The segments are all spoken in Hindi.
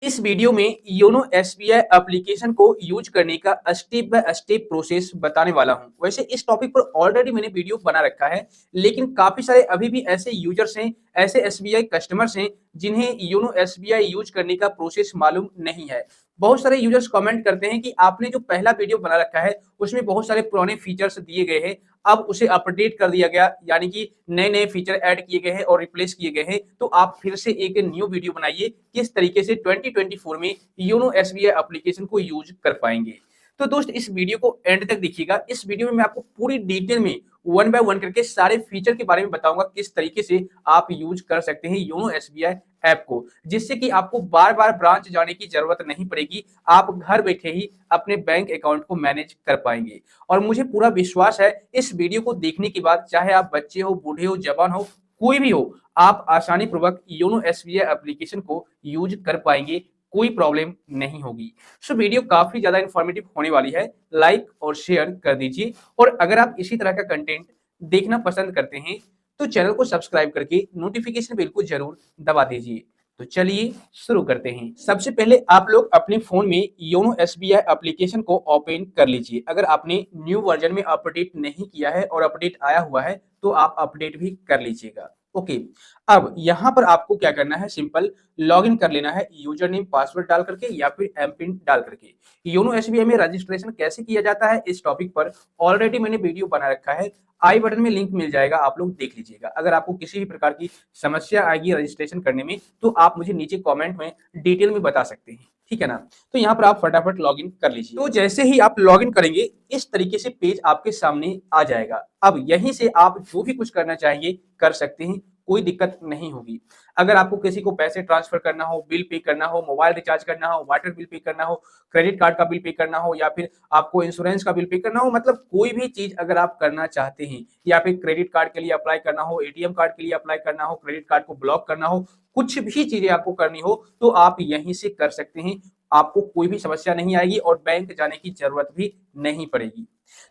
इस वीडियो में योनो एसबीआई एप्लीकेशन को यूज करने का स्टेप बाय स्टेप प्रोसेस बताने वाला हूं। वैसे इस टॉपिक पर ऑलरेडी मैंने वीडियो बना रखा है, लेकिन काफी सारे अभी भी ऐसे यूजर्स हैं, ऐसे एसबीआई कस्टमर्स हैं जिन्हें योनो एसबीआई यूज करने का प्रोसेस मालूम नहीं है। बहुत सारे यूजर्स कमेंट करते हैं कि आपने जो पहला वीडियो बना रखा है उसमें बहुत सारे पुराने फीचर्स दिए गए हैं, अब उसे अपडेट कर दिया गया, यानी कि नए नए फीचर ऐड किए गए हैं और रिप्लेस किए गए हैं। तो आप फिर से एक न्यू वीडियो बनाइए किस तरीके से 2024 में योनो एसबीआई एप्लीकेशन को यूज कर पाएंगे। तो दोस्त इस वीडियो को एंड तक देखिएगा। इस वीडियो में मैं आपको पूरी डिटेल में वन बाय वन करके सारे फीचर के बारे में बताऊंगा, किस तरीके से आप यूज कर सकते हैं योनो एसबीआई ऐप को, जिससे कि आपको बार बार ब्रांच जाने की जरूरत नहीं पड़ेगी। आप घर बैठे ही अपने बैंक अकाउंट को मैनेज कर पाएंगे। और मुझे पूरा विश्वास है इस वीडियो को देखने के बाद, चाहे आप बच्चे हो, बूढ़े हो, जवान हो, कोई भी हो, आप आसानी पूर्वक योनो एसबीआई एप्लीकेशन को यूज कर पाएंगे, कोई प्रॉब्लम नहीं होगी। सो वीडियो काफी ज्यादा इंफॉर्मेटिव होने वाली है, लाइक और शेयर कर दीजिए। और अगर आप इसी तरह का कंटेंट देखना पसंद करते हैं तो चैनल को सब्सक्राइब करके नोटिफिकेशन बेल को जरूर दबा दीजिए। तो चलिए शुरू करते हैं। सबसे पहले आप लोग अपने फोन में योनो एसबीआई एप्लीकेशन को ओपन कर लीजिए। अगर आपने न्यू वर्जन में अपडेट नहीं किया है और अपडेट आया हुआ है तो आप अपडेट भी कर लीजिएगा। ओके, अब यहां पर आपको क्या करना है, सिंपल लॉगिन कर लेना है यूजर नेम पासवर्ड डाल करके या फिर एम पिन डाल करके। योनो एसबीआई में रजिस्ट्रेशन कैसे किया जाता है इस टॉपिक पर ऑलरेडी मैंने वीडियो बना रखा है, आई बटन में लिंक मिल जाएगा, आप लोग देख लीजिएगा। अगर आपको किसी भी प्रकार की समस्या आएगी रजिस्ट्रेशन करने में तो आप मुझे नीचे कमेंट में डिटेल में बता सकते हैं, ठीक है ना। तो यहाँ पर आप फटाफट लॉगिन कर लीजिए। तो जैसे ही आप लॉगिन करेंगे इस तरीके से पेज आपके सामने आ जाएगा। अब यहीं से आप जो भी कुछ करना चाहिए कर सकते हैं, कोई दिक्कत नहीं होगी। अगर आपको किसी को पैसे ट्रांसफर करना हो, बिल पे करना हो, मोबाइल रिचार्ज करना हो, वाटर बिल पे करना हो, क्रेडिट कार्ड का बिल पे करना हो, या फिर आपको इंश्योरेंस का बिल पे करना हो, मतलब कोई भी चीज अगर आप करना चाहते हैं, या फिर क्रेडिट कार्ड के लिए अप्लाई करना हो, एटीएम कार्ड के लिए अप्लाई करना हो, क्रेडिट कार्ड को ब्लॉक करना हो, कुछ भी चीजें आपको करनी हो तो आप यहीं से कर सकते हैं। आपको कोई भी समस्या नहीं आएगी और बैंक जाने की जरूरत भी नहीं पड़ेगी।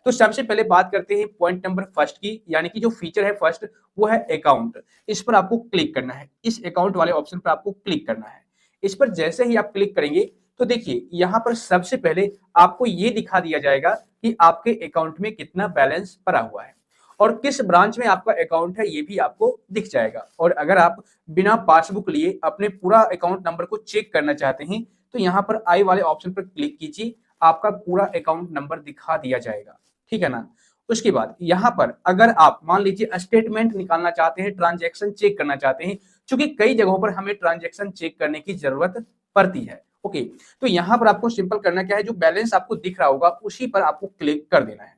तो सबसे पहले बात करते हैं पॉइंट नंबर फर्स्ट की, यानी कि जो फीचर है फर्स्ट वो है अकाउंट। इस पर आपको क्लिक करना है, इस अकाउंट वाले ऑप्शन पर आपको क्लिक करना है। इस पर जैसे ही आप क्लिक करेंगे तो देखिए यहाँ पर सबसे पहले आपको ये दिखा दिया जाएगा कि आपके अकाउंट में कितना बैलेंस पड़ा हुआ है और किस ब्रांच में आपका अकाउंट है ये भी आपको दिख जाएगा। और अगर आप बिना पासबुक लिए अपने पूरा अकाउंट नंबर को चेक करना चाहते हैं तो यहाँ पर आई वाले ऑप्शन पर क्लिक कीजिए, आपका पूरा अकाउंट नंबर दिखा दिया जाएगा, ठीक है ना। उसके बाद यहाँ पर अगर आप मान लीजिए स्टेटमेंट निकालना चाहते हैं, ट्रांजैक्शन चेक करना चाहते हैं, क्योंकि कई जगहों पर हमें ट्रांजैक्शन चेक करने की जरूरत पड़ती है। ओके, तो यहाँ पर आपको सिंपल करना क्या है, जो बैलेंस आपको दिख रहा होगा उसी पर आपको क्लिक कर देना है।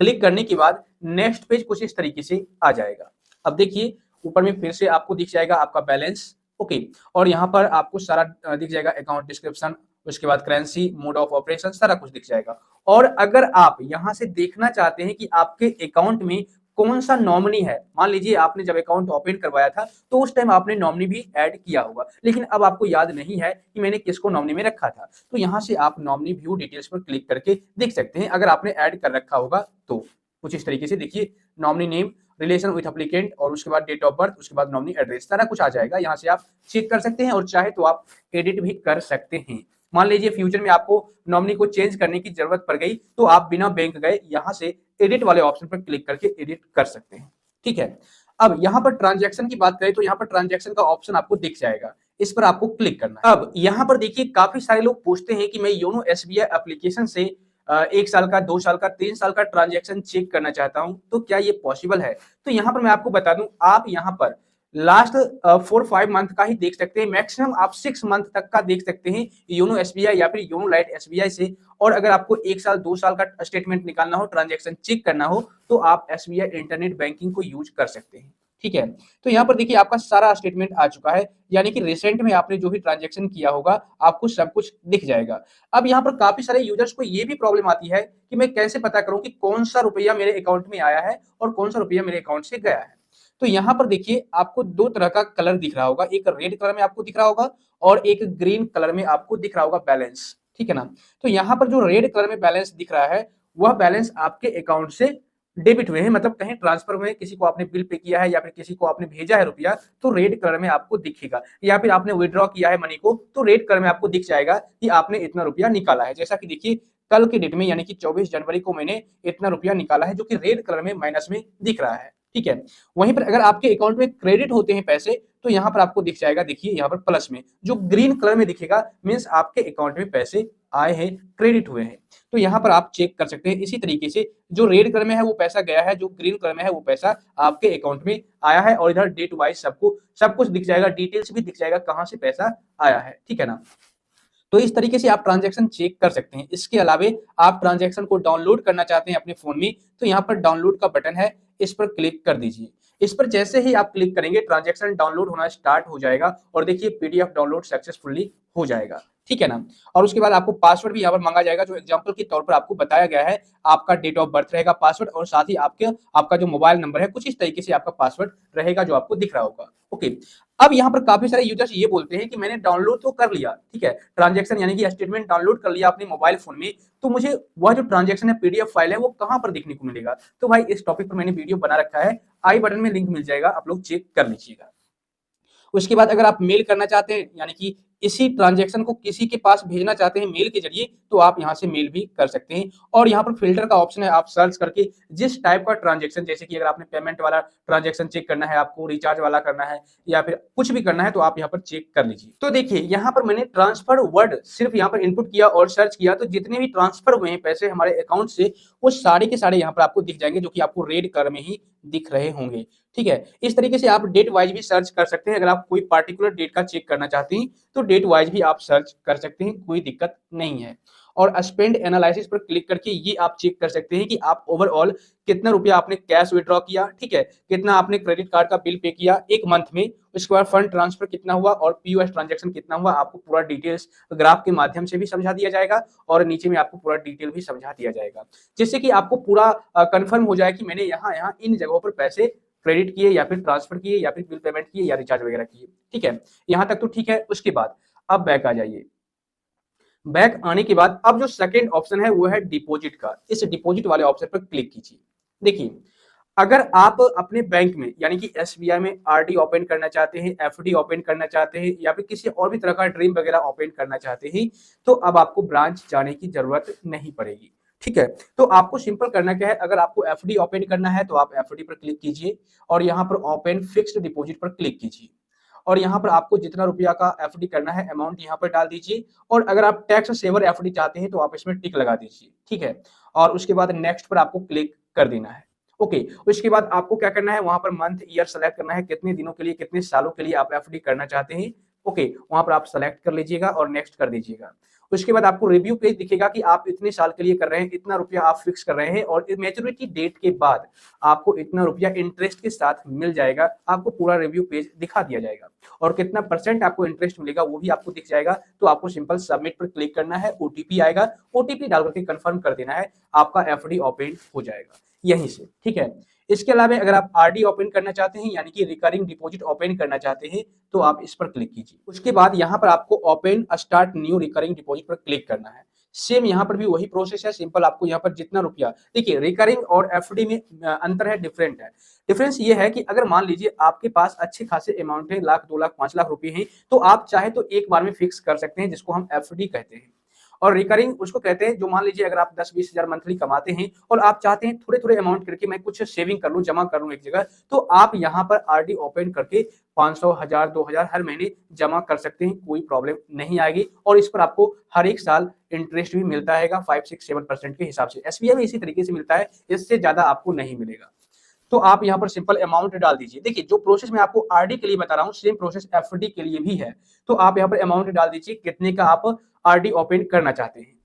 क्लिक करने के बाद नेक्स्ट पेज कुछ इस तरीके से आ जाएगा। अब देखिए ऊपर में फिर से आपको दिख जाएगा आपका बैलेंस। ओके, और यहाँ पर आपको सारा दिख जाएगा, अकाउंट डिस्क्रिप्शन, उसके बाद करेंसी, मोड ऑफ ऑपरेशन, सारा कुछ दिख जाएगा। और अगर आप यहाँ से देखना चाहते हैं कि आपके अकाउंट में कौन सा नॉमिनी है, मान लीजिए आपने जब अकाउंट ओपन करवाया था तो उस टाइम आपने नॉमिनी भी ऐड किया होगा, लेकिन अब आपको याद नहीं है कि मैंने किसको नॉमिनी में रखा था, तो यहाँ से आप नॉमिनी व्यू डिटेल्स पर क्लिक करके देख सकते हैं अगर आपने ऐड कर रखा होगा तो। कुछ इस तरीके से देखिए, nominee name, relation with applicant, और उसके बाद डेट ऑफ बर्थ, उसके बाद नॉमिनी एड्रेस, सारा कुछ आ जाएगा। यहाँ से आप चेक कर सकते हैं और चाहे तो आप एडिट भी कर सकते हैं। मान लीजिए फ्यूचर में आपको नॉमिनी को चेंज करने की जरूरत पड़ गई तो आप बिना बैंक गए यहाँ से एडिट वाले ऑप्शन पर क्लिक करके एडिट कर सकते हैं, ठीक है। अब यहाँ पर ट्रांजैक्शन की बात करें तो यहाँ पर ट्रांजैक्शन का ऑप्शन आपको दिख जाएगा, इस पर आपको क्लिक करना है। अब यहाँ पर देखिए काफी सारे लोग पूछते हैं कि मैं योनो एसबीआई एप्लीकेशन से 1 साल का, 2 साल का, 3 साल का ट्रांजैक्शन चेक करना चाहता हूं, तो क्या ये पॉसिबल है। तो यहाँ पर मैं आपको बता दूं, आप यहाँ पर लास्ट 4-5 मंथ का ही देख सकते हैं, मैक्सिमम आप 6 मंथ तक का देख सकते हैं योनो एसबीआई या फिर योनो लाइट एसबीआई से। और अगर आपको 1 साल 2 साल का स्टेटमेंट निकालना हो, ट्रांजैक्शन चेक करना हो, तो आप एसबीआई इंटरनेट बैंकिंग को यूज कर सकते हैं, ठीक है। तो यहाँ पर देखिए आपका सारा स्टेटमेंट आ चुका है, यानी कि रिसेंट में आपने जो भी ट्रांजैक्शन किया होगा आपको सब कुछ दिख जाएगा। अब यहाँ पर काफी सारे यूजर्स को ये भी प्रॉब्लम आती है कि मैं कैसे पता करूं कि कौन सा रुपया मेरे अकाउंट में आया है और कौन सा रुपया मेरे अकाउंट से गया है। तो यहाँ पर देखिए आपको दो तरह का कलर दिख रहा होगा, एक रेड कलर में आपको दिख रहा होगा और एक ग्रीन कलर में आपको दिख रहा होगा बैलेंस, ठीक है ना। तो यहाँ पर जो रेड कलर में बैलेंस दिख रहा है वह बैलेंस आपके अकाउंट से डेबिट हुए हैं, मतलब कहीं ट्रांसफर हुए हैं, किसी को आपने बिल पे किया है या फिर किसी को आपने भेजा है रुपया, तो रेड कलर में आपको दिखेगा, या फिर आपने विड्रॉ किया है मनी को, तो रेड कलर में आपको दिख जाएगा कि आपने इतना रुपया निकाला है। जैसा कि देखिए कल के डेट में यानी कि 24 जनवरी को मैंने इतना रुपया निकाला है, जो कि रेड कलर में माइनस में दिख रहा है। ठीक है, वहीं पर अगर आपके अकाउंट में क्रेडिट होते हैं पैसे, तो यहाँ पर आपको दिख जाएगा, देखिए यहाँ पर प्लस में जो ग्रीन कलर में दिखेगा, मीन्स आपके अकाउंट में पैसे आए हैं, क्रेडिट हुए हैं। तो यहाँ पर आप चेक कर सकते हैं। इसी तरीके से जो रेड कलर में है वो पैसा गया है, जो ग्रीन कलर में है वो पैसा आपके अकाउंट में आया है, और इधर डेट वाइज सबको सब कुछ दिख जाएगा, डिटेल्स भी दिख जाएगा कहाँ से पैसा आया है। ठीक है ना, तो इस तरीके से आप ट्रांजैक्शन चेक कर सकते हैं। इसके अलावे आप ट्रांजैक्शन को डाउनलोड करना चाहते हैं अपने फोन में, तो यहाँ पर डाउनलोड का बटन है, इस पर क्लिक कर दीजिए। इस पर जैसे ही आप क्लिक करेंगे ट्रांजैक्शन डाउनलोड होना स्टार्ट हो जाएगा, और देखिए पीडीएफ डाउनलोड सक्सेसफुली हो जाएगा। ठीक है ना, और उसके बाद आपको पासवर्ड भी यहाँ पर मांगा जाएगा, जो एग्जांपल के तौर पर आपको बताया गया है। आपका डेट ऑफ बर्थ रहेगा पासवर्ड, और साथ ही आपका जो मोबाइल नंबर है, कुछ इस तरीके से आपका पासवर्ड रहेगा जो आपको दिख रहा होगा। ओके, अब यहाँ पर काफी सारे यूजर्स ये बोलते हैं कि मैंने डाउनलोड तो कर लिया, ठीक है, ट्रांजैक्शन यानी कि स्टेटमेंट डाउनलोड कर लिया अपने मोबाइल फोन में, तो मुझे वह जो ट्रांजैक्शन है पीडीएफ फाइल है वो कहां पर देखने को मिलेगा। तो भाई इस टॉपिक पर मैंने वीडियो बना रखा है, आई बटन में लिंक मिल जाएगा, आप लोग चेक कर लीजिएगा। उसके बाद अगर आप मेल करना चाहते हैं, यानी कि इसी ट्रांजैक्शन को किसी के पास भेजना चाहते हैं मेल के जरिए, तो आप यहां से मेल भी कर सकते हैं। और यहां पर फिल्टर का ऑप्शन है, आप सर्च करके जिस टाइप का ट्रांजैक्शन, जैसे कि अगर आपने पेमेंट वाला ट्रांजैक्शन चेक करना है, आपको रिचार्ज वाला करना है, या फिर कुछ भी करना है, तो आप यहाँ पर चेक कर लीजिए। तो देखिए यहाँ पर मैंने ट्रांसफर वर्ड सिर्फ यहाँ पर इनपुट किया और सर्च किया, तो जितने भी ट्रांसफर हुए हैं पैसे हमारे अकाउंट से, वो सारे के सारे यहाँ पर आपको दिख जाएंगे, जो कि आपको रेड कलर में ही दिख रहे होंगे। ठीक है, इस तरीके से आप डेट वाइज भी सर्च कर सकते हैं। अगर आप कोई पार्टिकुलर डेट का चेक करना चाहते हैं, तो डेट वाइज भी आप सर्च कर सकते हैं, कोई दिक्कत नहीं है। और स्पेंड एनालिसिस पर क्लिक करके ये आप चेक कर सकते हैं कि आप ओवरऑल कितना रुपया आपने कैश विड्रॉ किया, ठीक है, कितना आपने क्रेडिट कार्ड का बिल पे किया एक मंथ में, उसके बाद फंड ट्रांसफर कितना हुआ, और पीओएस ट्रांजैक्शन कितना हुआ। आपको पूरा डिटेल्स ग्राफ के माध्यम से भी समझा दिया जाएगा, और नीचे में आपको पूरा डिटेल भी समझा दिया जाएगा, जिससे कि आपको पूरा कंफर्म हो जाए कि मैंने यहाँ यहाँ इन जगहों पर पैसे क्रेडिट किए, या फिर ट्रांसफर किए, या फिर बिल पेमेंट किए, या रिचार्ज वगैरह किए। ठीक है, यहाँ तक तो ठीक है। उसके बाद अब बैक आ जाइए। बैक आने के बाद अब जो सेकंड ऑप्शन है वो है डिपॉजिट का। इस डिपॉजिट वाले ऑप्शन पर क्लिक कीजिए। देखिए, अगर आप अपने बैंक में यानी कि एसबीआई में आरडी ओपन करना चाहते हैं, एफडी ओपन करना चाहते हैं, या फिर किसी और भी तरह का ड्रीम वगैरह ओपन करना चाहते हैं, तो अब आपको ब्रांच जाने की जरूरत नहीं पड़ेगी। ठीक है, तो आपको सिंपल करना क्या है, अगर आपको एफडी ओपन करना है तो आप एफडी पर क्लिक कीजिए, और यहाँ पर ओपन फिक्स्ड डिपॉजिट पर क्लिक कीजिए, और यहाँ पर आपको जितना रुपया का एफडी करना है अमाउंट यहाँ पर डाल दीजिए। और अगर आप टैक्स सेवर एफडी चाहते हैं तो आप इसमें टिक लगा दीजिए। ठीक है, और उसके बाद नेक्स्ट पर आपको क्लिक कर देना है। ओके, उसके बाद आपको क्या करना है, वहां पर मंथ ईयर सेलेक्ट करना है, कितने दिनों के लिए, कितने सालों के लिए आप एफडी करना चाहते हैं। ओके, वहां पर आप सेलेक्ट कर लीजिएगा और नेक्स्ट कर दीजिएगा। उसके बाद आपको रिव्यू पेज दिखेगा कि आप इतने साल के लिए कर रहे हैं, इतना रुपया आप फिक्स कर रहे हैं, और मैच्योरिटी डेट के बाद आपको इतना रुपया इंटरेस्ट के साथ मिल जाएगा। आपको पूरा रिव्यू पेज दिखा दिया जाएगा, और कितना परसेंट आपको इंटरेस्ट मिलेगा वो भी आपको दिख जाएगा। तो आपको सिंपल सबमिट पर क्लिक करना है, ओटीपी आएगा, ओटीपी डाल करके कंफर्म कर देना है, आपका एफडी ओपन हो जाएगा यहीं से। ठीक है, इसके अलावा अगर आप आरडी ओपन करना चाहते हैं यानी कि रिकरिंग डिपॉजिट ओपन करना चाहते हैं, तो आप इस पर क्लिक कीजिए। उसके बाद यहाँ पर आपको open start new recurring deposit पर क्लिक करना है। सेम यहाँ पर भी वही प्रोसेस है, सिंपल आपको यहाँ पर जितना रुपया, देखिए रिकरिंग और एफडी में अंतर है, डिफरेंट है। डिफरेंस ये है कि अगर मान लीजिए आपके पास अच्छे खासे अमाउंट है, लाख 2 लाख 5 लाख रुपए हैं, तो आप चाहे तो एक बार में फिक्स कर सकते हैं, जिसको हम एफडी कहते हैं। और रिकरिंग उसको कहते हैं जो मान लीजिए अगर आप 10-20 हजार मंथली कमाते हैं और आप चाहते हैं थोड़े थोड़े अमाउंट करके मैं कुछ सेविंग कर लूं, जमा कर लूं एक जगह, तो आप यहाँ पर आरडी ओपन करके 500, 1000, 2000 हर महीने जमा कर सकते हैं, कोई प्रॉब्लम नहीं आएगी। और इस पर आपको हर एक साल इंटरेस्ट भी मिलता है 5, 6, 7% के हिसाब से। एसबीआई में इसी तरीके से मिलता है, इससे ज्यादा आपको नहीं मिलेगा। तो आप यहाँ पर सिंपल अमाउंट डाल दीजिए। देखिए, जो प्रोसेस मैं आपको आरडी के लिए बता रहा हूँ, सेम प्रोसेस एफडी के लिए भी है। तो आप यहाँ पर अमाउंट डाल दीजिए, कितने का आप आरडी ओपन करना चाहते हैं।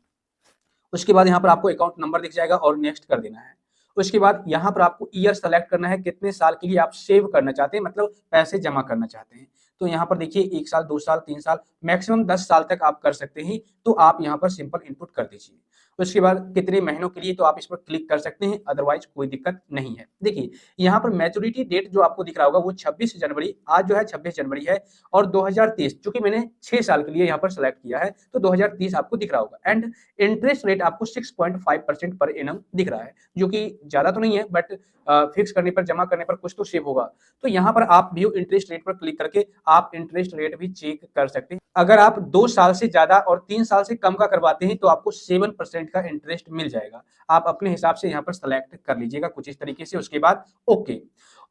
उसके बाद यहाँ पर आपको अकाउंट नंबर दिख जाएगा और नेक्स्ट कर देना है। उसके बाद यहाँ पर आपको ईयर सेलेक्ट करना है, कितने साल के लिए आप सेव करना चाहते हैं, मतलब पैसे जमा करना चाहते हैं। तो यहाँ पर देखिए 1 साल, 2 साल, 3 साल, मैक्सिमम 10 साल तक आप कर सकते हैं। तो आप यहाँ पर सिंपल इनपुट कर दीजिए। उसके बाद कितने महीनों के लिए, तो आप इस पर क्लिक कर सकते हैं, अदरवाइज कोई दिक्कत नहीं है। देखिए यहाँ पर मैच्योरिटी डेट जो आपको दिख रहा होगा वो 26 जनवरी, आज जो है 26 जनवरी है, और 2030, चूंकि मैंने 6 साल के लिए यहाँ पर सेलेक्ट किया है तो 2030 आपको दिख रहा होगा। एंड इंटरेस्ट रेट आपको 6.5% पर एनम दिख रहा है, जो कि ज्यादा तो नहीं है, बट फिक्स करने पर, जमा करने पर कुछ तो सेव होगा। तो यहाँ पर आप व्यू इंटरेस्ट रेट पर क्लिक करके आप इंटरेस्ट रेट भी चेक कर सकते हैं। अगर आप 2 साल से ज्यादा और 3 साल से कम का करवाते हैं तो आपको 7% का इंटरेस्ट मिल जाएगा। आप अपने हिसाब से यहाँ पर सेलेक्ट कर लीजिएगा कुछ इस तरीके से। उसके बाद ओके,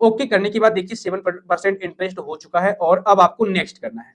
ओके करने के बाद देखिए 7% इंटरेस्ट हो चुका है और अब आपको नेक्स्ट करना है।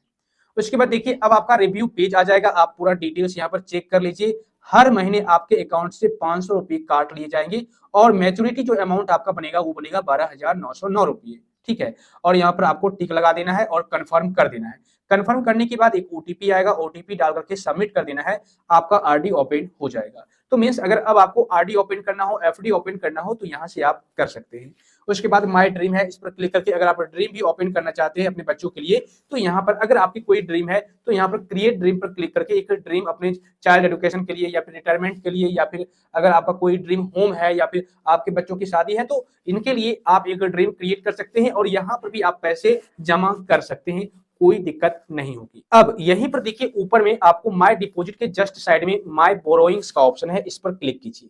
उसके बाद देखिए अब आपका रिव्यू पेज आ जाएगा, आप पूरा डिटेल्स यहाँ पर चेक कर लीजिए। हर महीने आपके अकाउंट से 500 रुपए काट लिए जाएंगे और मैच्योरिटी जो अमाउंट आपका बनेगा वो बनेगा 12,909 रुपये। ठीक है, और यहाँ पर आपको टिक लगा देना है और कंफर्म कर देना है। कंफर्म करने के बाद एक ओटीपी आएगा, ओटीपी डाल करके सबमिट कर देना है, आपका आरडी ओपन हो जाएगा। तो मीन्स अगर अब आपको आरडी ओपन करना हो, एफडी ओपन करना हो तो यहाँ से आप कर सकते हैं। उसके बाद माय ड्रीम है, इस पर क्लिक करके अगर आप ड्रीम भी ओपन करना चाहते हैं अपने बच्चों के लिए तो यहाँ पर, अगर आपकी कोई ड्रीम है तो यहाँ पर क्रिएट ड्रीम पर क्लिक करके एक ड्रीम अपने चाइल्ड एजुकेशन के लिए या फिर रिटायरमेंट के लिए, या फिर अगर आपका कोई ड्रीम होम है या फिर आपके बच्चों की शादी है तो इनके लिए आप एक ड्रीम क्रिएट कर सकते हैं और यहाँ पर भी आप पैसे जमा कर सकते हैं, कोई दिक्कत नहीं होगी। अब यहीं पर देखिए ऊपर में आपको माय डिपॉजिट के जस्ट साइड में माय बोरोइंग्स का ऑप्शन है, इस पर क्लिक कीजिए।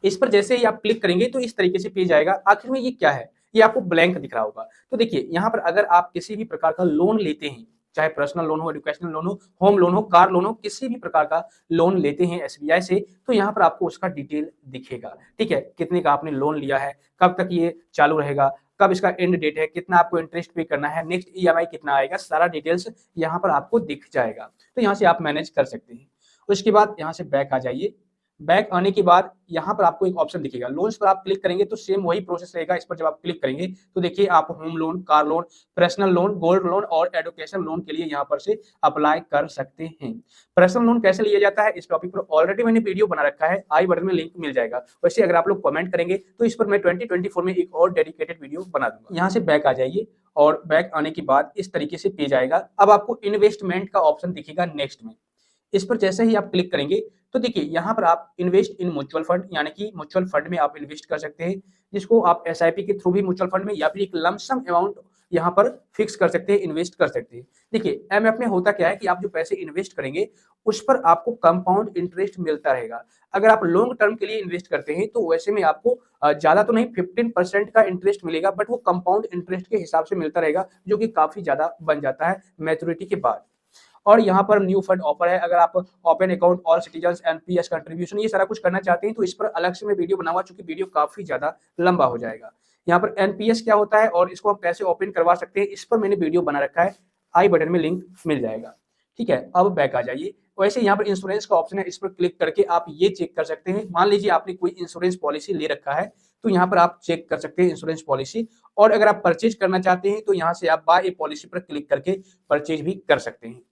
इस पर जैसे ही आप क्लिक करेंगे तो इस तरीके से पेज आएगा। आखिर में ये क्या है, ये आपको ब्लैंक दिख रहा होगा। तो देखिए यहाँ पर अगर आप किसी भी प्रकार का लोन लेते हैं, चाहे पर्सनल लोन हो, एजुकेशनल लोन हो, होम लोन हो, कार लोन हो, किसी भी प्रकार का लोन लेते हैं एसबीआई से तो यहाँ पर आपको उसका डिटेल दिखेगा। ठीक है, कितने का आपने लोन लिया है, कब तक ये चालू रहेगा, कब इसका एंड डेट है, कितना आपको इंटरेस्ट पे करना है, नेक्स्ट ईएमआई कितना आएगा, सारा डिटेल्स यहाँ पर आपको दिख जाएगा। तो यहाँ से आप मैनेज कर सकते हैं। उसके बाद यहाँ से बैक आ जाइए। बैक आने के बाद यहाँ पर आपको एक ऑप्शन दिखेगा, लोन्स पर आप क्लिक करेंगे तो सेम वही प्रोसेस रहेगा। इस पर जब आप क्लिक करेंगे तो देखिए आप home loan, car loan, personal loan, gold loan और एजुकेशन लोन के लिए यहाँ पर से अप्लाई कर सकते हैं। पर्सनल लोन कैसे लिया जाता है इस टॉपिक पर ऑलरेडी मैंने वीडियो बना रखा है, आई बटन में लिंक मिल जाएगा। वैसे अगर आप लोग कमेंट करेंगे तो इस पर मैं 2024 में एक और डेडिकेटेड वीडियो बना दूंगा। यहाँ से बैक आ जाइए और बैक आने के बाद इस तरीके से पेज आएगा। अब आपको इन्वेस्टमेंट का ऑप्शन दिखेगा नेक्स्ट में, इस पर जैसे ही आप क्लिक करेंगे तो देखिए यहाँ पर आप इन्वेस्ट इन म्यूचुअल फंड, यानी कि म्यूचुअल फंड में आप इन्वेस्ट कर सकते हैं, जिसको आप एसआईपी के थ्रू भी म्यूचुअल फंड में या फिर एक लमसम अमाउंट यहाँ पर फिक्स कर सकते हैं, इन्वेस्ट कर सकते हैं। देखिए एमएफ में होता क्या है कि आप जो पैसे इन्वेस्ट करेंगे उस पर आपको कंपाउंड इंटरेस्ट मिलता रहेगा। अगर आप लॉन्ग टर्म के लिए इन्वेस्ट करते हैं तो वैसे में आपको ज्यादा तो नहीं 15% का इंटरेस्ट मिलेगा, बट वो कंपाउंड इंटरेस्ट के हिसाब से मिलता रहेगा, जो कि काफी ज्यादा बन जाता है मैच्योरिटी के बाद। और यहाँ पर न्यू फंड ऑफर है, अगर आप open account, all citizen, NPS contribution, ये सारा कुछ करना चाहते हैं तो इस पर अलग से मैं वीडियो बनाऊंगा, चूंकि वीडियो काफी ज्यादा लंबा हो जाएगा। यहाँ पर एनपीएस क्या होता है और इसको हम कैसे ओपन करवा सकते हैं इस पर मैंने वीडियो बना रखा है, आई बटन में लिंक मिल जाएगा। ठीक है, अब बैक आ जाइए। वैसे यहाँ पर इंश्योरेंस का ऑप्शन है, इस पर क्लिक करके आप ये चेक कर सकते हैं। मान लीजिए आपने कोई इंश्योरेंस पॉलिसी ले रखा है तो यहाँ पर आप चेक कर सकते हैं इंश्योरेंस पॉलिसी, और अगर आप परचेज करना चाहते हैं तो यहाँ से आप बाय ए पॉलिसी पर क्लिक करके परचेज भी कर सकते हैं।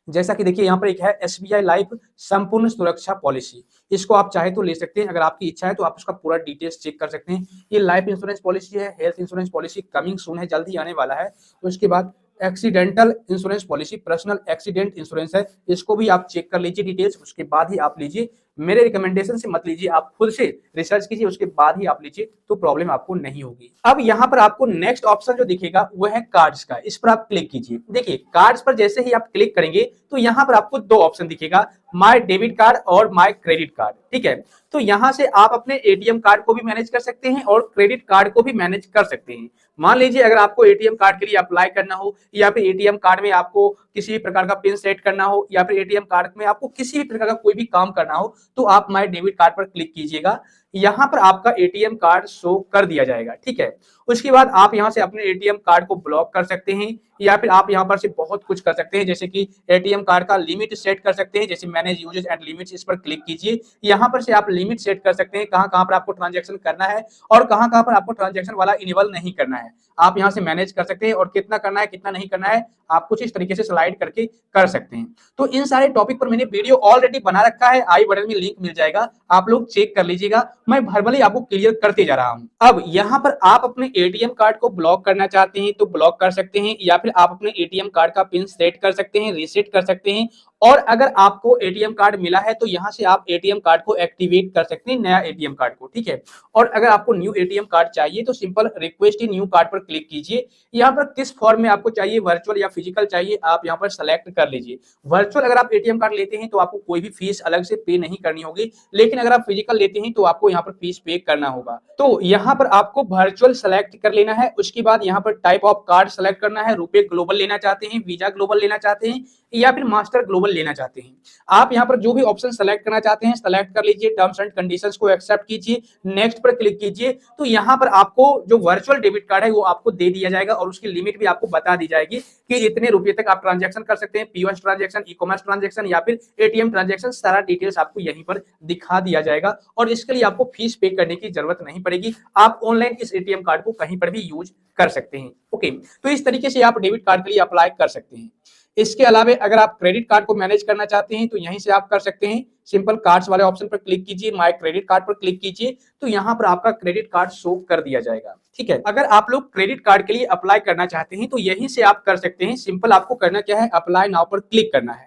जैसा कि देखिए यहाँ पर एक है एसबीआई लाइफ संपूर्ण सुरक्षा पॉलिसी, इसको आप चाहे तो ले सकते हैं, अगर आपकी इच्छा है तो आप उसका पूरा डिटेल्स चेक कर सकते हैं। ये लाइफ इंश्योरेंस पॉलिसी है, health insurance policy coming soon है, जल्दी आने वाला है। उसके बाद accidental insurance policy, personal accident insurance है, इसको भी आप चेक कर लीजिए डिटेल्स, उसके बाद ही आप लीजिए। मेरे रिकमेंडेशन से मत लीजिए, आप खुद से रिसर्च कीजिए, उसके बाद ही आप लीजिए तो प्रॉब्लम आपको नहीं होगी। अब यहाँ पर आपको नेक्स्ट ऑप्शन जो दिखेगा वो है कार्ड्स का, इस पर आप क्लिक कीजिए। देखिए कार्ड्स पर जैसे ही आप क्लिक करेंगे तो यहाँ पर आपको दो ऑप्शन दिखेगा, माय डेबिट कार्ड और माय क्रेडिट कार्ड। ठीक है, तो यहाँ से आप अपने एटीएम कार्ड को भी मैनेज कर सकते हैं और क्रेडिट कार्ड को भी मैनेज कर सकते हैं। मान लीजिए अगर आपको एटीएम कार्ड के लिए अप्लाई करना हो, या फिर एटीएम कार्ड में आपको किसी भी प्रकार का पिन सेट करना हो, या फिर एटीएम कार्ड में आपको किसी भी प्रकार का कोई भी काम करना हो तो आप माय डेबिट कार्ड पर क्लिक कीजिएगा। यहाँ पर आपका एटीएम कार्ड शो कर दिया जाएगा। ठीक है, उसके बाद आप यहाँ से अपने एटीएम कार्ड को ब्लॉक कर सकते हैं, या फिर आप यहाँ पर से बहुत कुछ कर सकते हैं, जैसे कि एटीएम कार्ड का लिमिट सेट कर सकते हैं, जैसे मैनेज यूजेज एंड लिमिट्स, इस पर क्लिक कीजिए। यहाँ पर से आप लिमिट सेट कर सकते हैं, कहाँ कहाँ पर आपको ट्रांजैक्शन करना है और कहाँ कहाँ पर आपको ट्रांजैक्शन वाला इनेबल नहीं करना है, आप यहाँ से मैनेज कर सकते हैं, और कितना करना है कितना नहीं करना है आप कुछ इस तरीके से स्लाइड करके कर सकते हैं। तो इन सारे टॉपिक पर मैंने वीडियो ऑलरेडी बना रखा है, आई बटन में लिंक मिल जाएगा, आप लोग चेक कर लीजिएगा। मैं वर्बली आपको क्लियर करते जा रहा हूं। अब यहाँ पर आप अपने एटीएम कार्ड को ब्लॉक करना चाहते हैं तो ब्लॉक कर सकते हैं, या फिर आप अपने एटीएम कार्ड का पिन सेट कर सकते हैं, रीसेट कर सकते हैं। और अगर आपको एटीएम कार्ड मिला है तो यहाँ से आप एटीएम कार्ड को एक्टिवेट कर सकते हैं, नया एटीएम कार्ड को, ठीक है। और अगर आपको न्यू एटीएम कार्ड चाहिए तो simple request in new card पर क्लिक कीजिए। यहाँ पर किस फॉर्म में आपको चाहिए, वर्चुअल या फिजिकल चाहिए, आप यहाँ पर सेलेक्ट कर लीजिए। वर्चुअल अगर आप एटीएम कार्ड लेते हैं तो आपको कोई भी फीस अलग से पे नहीं करनी होगी, लेकिन अगर आप फिजिकल लेते हैं तो आपको यहाँ पर फीस पे करना होगा। तो यहाँ पर आपको वर्चुअल सेलेक्ट कर लेना है। उसके बाद यहाँ पर टाइप ऑफ कार्ड सेलेक्ट करना है, रुपए ग्लोबल लेना चाहते हैं, वीजा ग्लोबल लेना चाहते हैं, या फिर मास्टर ग्लोबल लेना चाहते हैं। आप यहाँ पर जो भी ऑप्शन सेलेक्ट करना चाहते हैं सेलेक्ट कर लीजिए, टर्म्स एंड कंडीशंस को एक्सेप्ट कीजिए, नेक्स्ट पर क्लिक कीजिए। तो यहाँ पर आपको जो वर्चुअल डेबिट कार्ड है वो आपको दे दिया जाएगा और उसकी लिमिट भी आपको बता दी जाएगी कि इतने रुपए तक आप ट्रांजैक्शन कर सकते हैं, POS transaction, e commerce transaction या फिर एटीएम ट्रांजैक्शन, सारा डिटेल्स आपको यहीं पर दिखा दिया जाएगा। और इसके लिए आपको फीस पे करने की जरूरत नहीं पड़ेगी, आप ऑनलाइन इस एटीएम कार्ड को कहीं पर भी यूज कर सकते हैं। ओके, तो इस तरीके से आप डेबिट कार्ड के लिए अप्लाई कर सकते हैं। इसके अलावा अगर आप क्रेडिट कार्ड को मैनेज करना चाहते हैं तो यहीं से आप कर सकते हैं। सिंपल कार्ड्स वाले ऑप्शन पर क्लिक कीजिए, माय क्रेडिट कार्ड पर क्लिक कीजिए, तो यहाँ पर आपका क्रेडिट कार्ड शो कर दिया जाएगा, ठीक है। अगर आप लोग क्रेडिट कार्ड के लिए अप्लाई करना चाहते हैं तो यहीं से आप कर सकते हैं। सिंपल आपको करना क्या है, अप्लाई नाउ पर क्लिक करना है।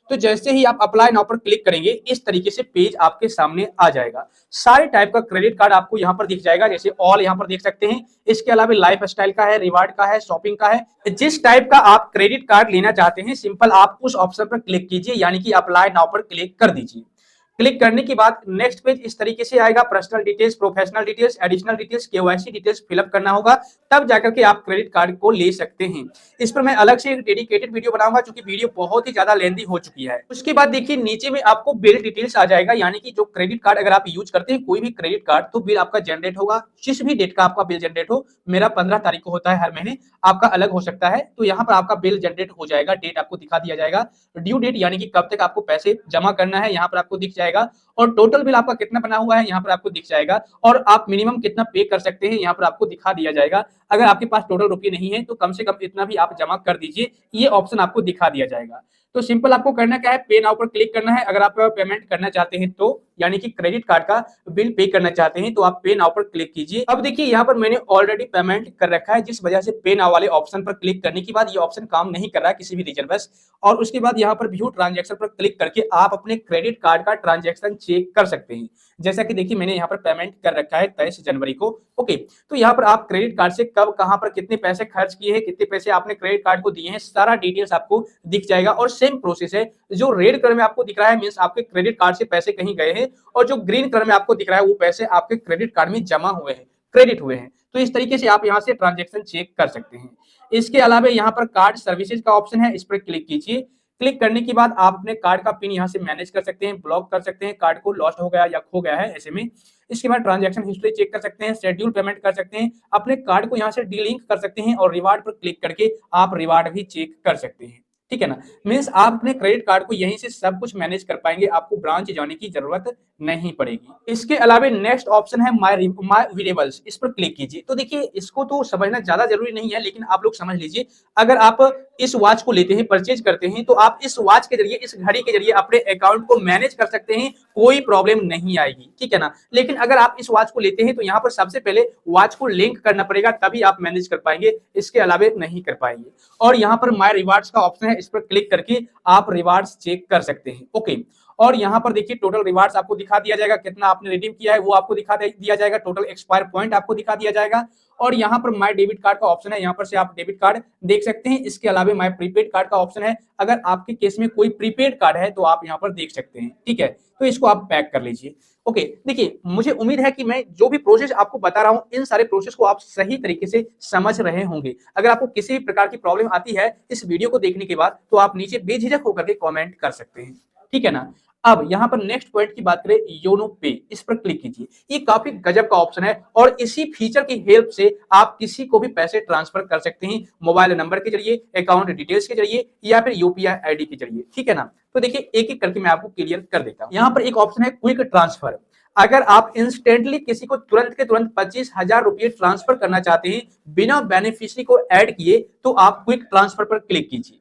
तो जैसे ही आप अप्लाई नाउ पर क्लिक करेंगे इस तरीके से पेज आपके सामने आ जाएगा। सारे टाइप का क्रेडिट कार्ड आपको यहाँ पर दिख जाएगा, जैसे ऑल यहाँ पर देख सकते हैं। इसके अलावा लाइफ स्टाइल का है, रिवार्ड का है, शॉपिंग का है। जिस टाइप का आप क्रेडिट कार्ड लेना चाहते हैं सिंपल आप उस ऑप्शन पर क्लिक कीजिए, यानी कि अप्लाई नाउ पर क्लिक कर दीजिए। क्लिक करने के बाद नेक्स्ट पेज इस तरीके से आएगा। Personal details, professional details, additional details, KYC details fill up करना होगा, तब जाकर के आप क्रेडिट कार्ड को ले सकते हैं। इस पर मैं अलग से एक डेडिकेटेड वीडियो बनाऊंगा क्योंकि वीडियो बहुत ही ज्यादा लेंथी हो चुकी है। उसके बाद देखिए नीचे में आपको बिल डिटेल्स आ जाएगा, यानी कि जो क्रेडिट कार्ड अगर आप यूज करते हैं कोई भी क्रेडिट कार्ड तो बिल आपका जनरेट होगा, जिस भी डेट का आपका बिल जनरेट हो। मेरा 15 तारीख को होता है हर महीने, आपका अलग हो सकता है। तो यहाँ पर आपका बिल जनरेट हो जाएगा, डेट आपको दिखा दिया जाएगा, ड्यू डेट यानी कि कब तक आपको पैसे जमा करना है यहाँ पर आपको दिख जाएगा, और टोटल बिल आपका कितना बना हुआ है यहाँ पर आपको दिख जाएगा, और आप मिनिमम कितना पे कर सकते हैं यहाँ पर आपको दिखा दिया जाएगा। अगर आपके पास टोटल रुपये नहीं है तो कम से कम इतना भी आप जमा कर दीजिए, ये ऑप्शन आपको दिखा दिया जाएगा। तो सिंपल आपको करना क्या है, पे नाउ पर क्लिक करना है। अगर आप पेमेंट करना चाहते हैं तो, यानी कि क्रेडिट कार्ड का बिल पे करना चाहते हैं तो आप पे नाउ पर क्लिक कीजिए। अब देखिए यहाँ पर मैंने ऑलरेडी पेमेंट कर रखा है, जिस वजह से पे नाउ वाले ऑप्शन पर क्लिक करने के बाद ये ऑप्शन काम नहीं कर रहा है किसी भी रीजन बस। और उसके बाद यहाँ पर व्यू ट्रांजैक्शन पर क्लिक करके आप अपने क्रेडिट कार्ड का ट्रांजैक्शन चेक कर सकते हैं। जैसा कि देखिए मैंने यहाँ पर पेमेंट कर रखा है 23 जनवरी को। ओके, तो यहाँ पर आप क्रेडिट कार्ड से कब, कहां पर कितने पैसे खर्च किए हैं, कितने पैसे आपने क्रेडिट कार्ड को दिए हैं, सारा डिटेल्स आपको दिख जाएगा। और सेम प्रोसेस है, जो रेड कलर में आपको दिख रहा है मींस आपके क्रेडिट कार्ड से पैसे कहीं गए हैं, और जो ग्रीन कलर में आपको दिख रहा है वो पैसे आपके क्रेडिट कार्ड में जमा हुए हैं, क्रेडिट हुए हैं। तो इस तरीके से आप यहाँ से ट्रांजेक्शन चेक कर सकते हैं। इसके अलावा यहाँ पर कार्ड सर्विसेज का ऑप्शन है, इस पर क्लिक कीजिए। क्लिक करने के बाद आप अपने कार्ड का पिन यहाँ से मैनेज कर सकते हैं, ब्लॉक कर सकते हैं, कार्ड को लॉस्ट हो गया या खो गया है ऐसे में। इसके बाद ट्रांजैक्शन हिस्ट्री चेक कर सकते हैं, शेड्यूल पेमेंट कर सकते हैं, अपने कार्ड को यहाँ से डीलिंक कर सकते हैं, और रिवार्ड पर क्लिक करके आप रिवार्ड भी चेक कर सकते हैं, ठीक है ना। मींस आप अपने क्रेडिट कार्ड को यहीं से सब कुछ मैनेज कर पाएंगे, आपको ब्रांच जाने की जरूरत नहीं पड़ेगी। इसके अलावा नेक्स्ट ऑप्शन है माय वेरिएबल्स, इस पर क्लिक कीजिए। तो देखिए इसको तो समझना ज्यादा जरूरी नहीं है, लेकिन आप लोग समझ लीजिए। अगर आप इस वॉच को लेते हैं, परचेज करते हैं, तो आप इस वॉच के जरिए, इस घड़ी के जरिए अपने अकाउंट को मैनेज कर सकते हैं, कोई प्रॉब्लम नहीं आएगी, ठीक है ना। लेकिन अगर आप इस वॉच को लेते हैं तो यहाँ पर सबसे पहले वॉच को लिंक करना पड़ेगा, तभी आप मैनेज कर पाएंगे, इसके अलावा नहीं कर पाएंगे। और यहाँ पर माय रिवार्ड्स का ऑप्शन है, इस पर क्लिक करके आप रिवार्ड्स चेक कर सकते हैं। ओके, और यहाँ पर देखिए टोटल रिवार्ड्स आपको दिखा दिया जाएगा, कितना आपने रिडीम किया है वो आपको दिखा दिया जाएगा, टोटल एक्सपायर पॉइंट आपको दिखा दिया जाएगा। और यहाँ पर माय डेबिट कार्ड का ऑप्शन है, यहाँ पर से आप डेबिट कार्ड देख सकते हैं। इसके अलावा माय प्रीपेड कार्ड का ऑप्शन है, अगर आपके केस में कोई प्रीपेड कार्ड है तो आप यहाँ पर देख सकते हैं, ठीक है। तो इसको आप पैक कर लीजिए। ओके, देखिए मुझे उम्मीद है कि मैं जो भी प्रोसेस आपको बता रहा हूँ इन सारे प्रोसेस को आप सही तरीके से समझ रहे होंगे। अगर आपको किसी भी प्रकार की प्रॉब्लम आती है इस वीडियो को देखने के बाद तो आप नीचे बेझिझक होकर के कमेंट कर सकते हैं, ठीक है ना। अब यहाँ पर नेक्स्ट पॉइंट की बात करें, योनो पे, इस पर क्लिक कीजिए। ये काफी गजब का ऑप्शन है और इसी फीचर की हेल्प से आप किसी को भी पैसे ट्रांसफर कर सकते हैं, मोबाइल नंबर के जरिए, अकाउंट डिटेल्स के जरिए, या फिर यूपीआई आईडी के जरिए, ठीक है ना। तो देखिए एक एक करके मैं आपको क्लियर कर देता हूँ। यहाँ पर एक ऑप्शन है क्विक ट्रांसफर। अगर आप इंस्टेंटली किसी को तुरंत के तुरंत 25,000 रुपये ट्रांसफर करना चाहते हैं बिना बेनिफिशियरी को ऐड किए, तो आप क्विक ट्रांसफर पर क्लिक कीजिए।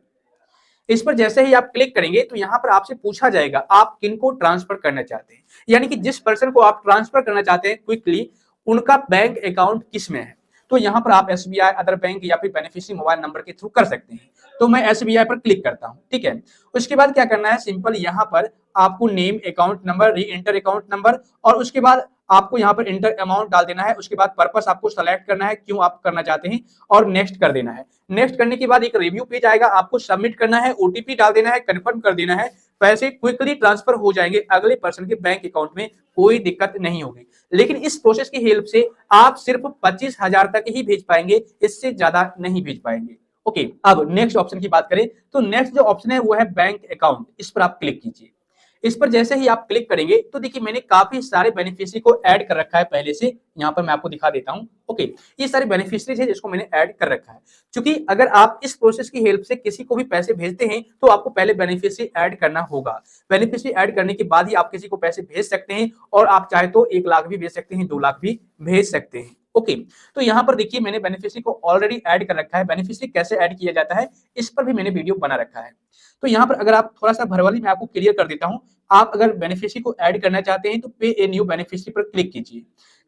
इस पर जैसे ही आप क्लिक करेंगे तो यहाँ पर आपसे पूछा जाएगा आप किनको ट्रांसफर करना चाहते हैं, यानी कि जिस पर्सन को आप ट्रांसफर करना चाहते हैं क्विकली उनका बैंक अकाउंट किस में है। तो यहाँ पर आप एसबीआई, अदर बैंक या फिर बेनिफिशियरी मोबाइल नंबर के थ्रू कर सकते हैं। तो मैं एसबीआई पर क्लिक करता हूँ, ठीक है। उसके बाद क्या करना है, सिंपल यहाँ पर आपको नेम, अकाउंट नंबर, री एंटर अकाउंट नंबर और उसके बाद आपको यहाँ पर इंटर अमाउंट डाल देना है। उसके बाद पर्पस आपको सेलेक्ट करना है, क्यों आप करना चाहते हैं, और नेक्स्ट कर देना है। नेक्स्ट करने के बाद एक रिव्यू पेज आएगा, आपको सबमिट करना है, ओटीपी डाल देना है, कंफर्म कर देना है। पैसे क्विकली ट्रांसफर हो जाएंगे अगले पर्सन के बैंक अकाउंट में, कोई दिक्कत नहीं होगी। लेकिन इस प्रोसेस की हेल्प से आप सिर्फ 25,000 तक ही भेज पाएंगे, इससे ज्यादा नहीं भेज पाएंगे। ओके, अब नेक्स्ट ऑप्शन की बात करें तो नेक्स्ट जो ऑप्शन है वो है बैंक अकाउंट। इस पर आप क्लिक कीजिए। इस पर जैसे ही आप क्लिक करेंगे तो देखिए मैंने काफी सारे बेनिफिशियरी को ऐड कर रखा है पहले से। यहाँ पर मैं आपको दिखा देता हूँ। ओके, ये सारे बेनिफिशियरीज है जिसको मैंने ऐड कर रखा है। क्योंकि अगर आप इस प्रोसेस की हेल्प से किसी को भी पैसे भेजते हैं तो आपको पहले बेनिफिशियरी ऐड करना होगा। बेनिफिशियरी ऐड करने के बाद ही आप किसी को पैसे भेज सकते हैं, और आप चाहे तो 1 लाख भी भेज सकते हैं, 2 लाख भी भेज सकते हैं। ओके, तो यहाँ पर देखिए मैंने बेनिफिशियरी को ऑलरेडी ऐड कर रखा है। बेनिफिशियरी कैसे ऐड किया जाता है इस पर भी मैंने वीडियो बना रखा है। तो यहाँ पर अगर आप थोड़ा सा भरवाली मैं आपको क्लियर कर देता हूँ। आप अगर बेनिफिशियरी को ऐड करना चाहते हैं तो पे ए न्यू बेनिफिशियरी पर क्लिक कीजिए।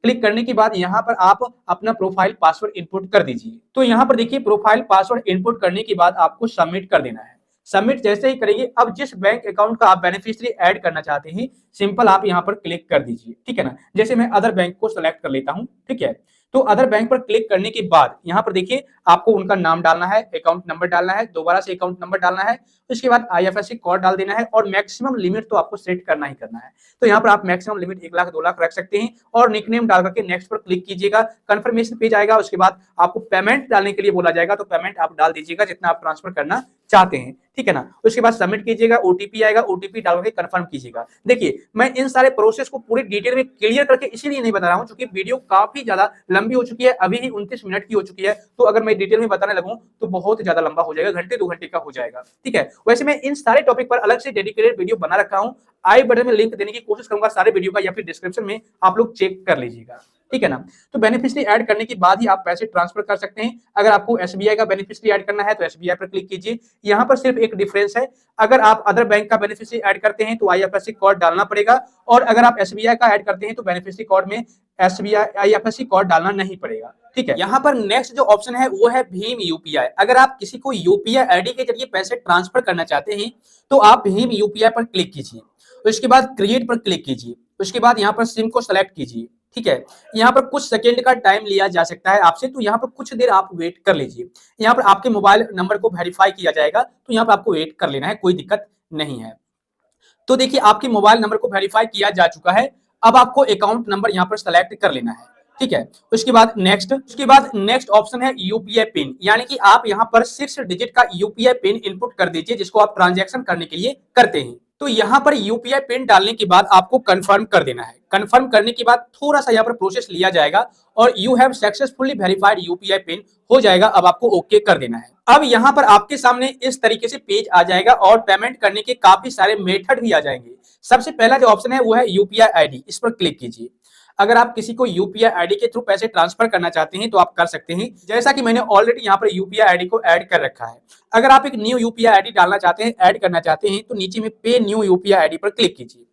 क्लिक करने के बाद यहाँ पर आप अपना प्रोफाइल पासवर्ड इनपुट कर दीजिए। तो यहाँ पर देखिए प्रोफाइल पासवर्ड इनपुट करने के बाद आपको सबमिट कर देना है। सबमिट जैसे ही करेंगे, अब जिस बैंक अकाउंट का आप बेनिफिशियरी ऐड करना चाहते हैं सिंपल आप यहाँ पर क्लिक कर दीजिए, ठीक है ना। जैसे मैं अदर बैंक को सिलेक्ट कर लेता हूँ, ठीक है। तो अदर बैंक पर क्लिक करने के बाद यहाँ पर देखिए आपको उनका नाम डालना है, अकाउंट नंबर डालना है, दोबारा से अकाउंट नंबर डालना है, उसके बाद आईएफएससी कोड डाल देना है, और मैक्सिमम लिमिट तो आपको सेट करना ही करना है। तो यहाँ पर आप मैक्सिमम लिमिट 1 लाख 2 लाख रख सकते हैं, और निकनेम डाल करके नेक्स्ट पर क्लिक कीजिएगा। कंफर्मेशन पेज आएगा, उसके बाद आपको पेमेंट डालने के लिए बोला जाएगा, तो पेमेंट आप डाल दीजिएगा जितना आप ट्रांसफर करना चाहते हैं, ठीक है ना। उसके बाद सबमिट कीजिएगा, ओटीपी आएगा, ओटीपी डाल के कंफर्म कीजिएगा। देखिए मैं इन सारे प्रोसेस को पूरी डिटेल में क्लियर करके इसीलिए नहीं बता रहा हूं क्योंकि वीडियो काफी ज्यादा लंबी हो चुकी है, अभी ही 29 मिनट की हो चुकी है। तो अगर मैं डिटेल में बताने लगूं तो बहुत ज्यादा लंबा हो जाएगा, घंटे 2 घंटे का हो जाएगा, ठीक है। वैसे मैं इन सारे टॉपिक पर अलग से डेडिकेटेड वीडियो बना रखा हूं, आई बटन में लिंक देने की कोशिश करूंगा सारे वीडियो का, या फिर डिस्क्रिप्शन में आप लोग चेक कर लीजिएगा, ठीक है ना। तो बेनिफिशियरी ऐड करने के बाद ही आप पैसे ट्रांसफर कर सकते हैं। अगर आपको एसबीआई का बेनिफिशियरी ऐड करना है तो एसबीआई पर क्लिक कीजिए। यहाँ पर सिर्फ एक डिफरेंस है, अगर आप अदर बैंक का बेनिफिशियरी ऐड करते हैं तो आईएफएससी कोड डालना पड़ेगा, और अगर आप एसबीआई का ऐड करते हैं तो बेनिफिशियरी कोड में एसबीआई आईएफएससी कोड डालना नहीं पड़ेगा, ठीक है। यहाँ पर नेक्स्ट जो ऑप्शन है वो है भीम यूपीआई। अगर आप किसी को यूपीआई आईडी के जरिए पैसे ट्रांसफर करना चाहते हैं तो आप भीम यूपीआई पर क्लिक कीजिए। उसके बाद क्रिएट पर क्लिक कीजिए। उसके बाद यहाँ पर सिम को सेलेक्ट कीजिए, ठीक है। यहाँ पर कुछ सेकंड का टाइम लिया जा सकता है आपसे, तो यहाँ पर कुछ देर आप वेट कर लीजिए। यहाँ पर आपके मोबाइल नंबर को वेरीफाई किया जाएगा, तो यहाँ पर आपको वेट कर लेना है, कोई दिक्कत नहीं है। तो देखिए आपके मोबाइल नंबर को वेरीफाई किया जा चुका है। अब आपको अकाउंट नंबर यहाँ पर सेलेक्ट कर लेना है, ठीक है। उसके बाद नेक्स्ट ऑप्शन है यूपीआई पिन, यानी कि आप यहाँ पर 6 डिजिट का यूपीआई पिन इनपुट कर दीजिए जिसको आप ट्रांजैक्शन करने के लिए करते हैं। तो यहाँ पर यूपीआई पिन डालने के बाद आपको कंफर्म कर देना है। कंफर्म करने के बाद थोड़ा सा यहाँ पर प्रोसेस लिया जाएगा और you have successfully verified UPI pin हो जाएगा। अब आपको ओके कर देना है। अब यहाँ पर आपके सामने इस तरीके से पेज आ जाएगा और पेमेंट करने के काफी सारे मेथड भी आ जाएंगे। सबसे पहला जो ऑप्शन है वो है यूपीआई आईडी, इस पर क्लिक कीजिए। अगर आप किसी को यूपीआई आईडी के थ्रू पैसे ट्रांसफर करना चाहते हैं तो आप कर सकते हैं, जैसा कि मैंने ऑलरेडी यहाँ पर यूपीआई आईडी को ऐड कर रखा है। अगर आप एक न्यू यूपीआई आईडी डालना चाहते हैं, ऐड करना चाहते हैं, तो नीचे में पे न्यू यूपीआई आईडी पर क्लिक कीजिए।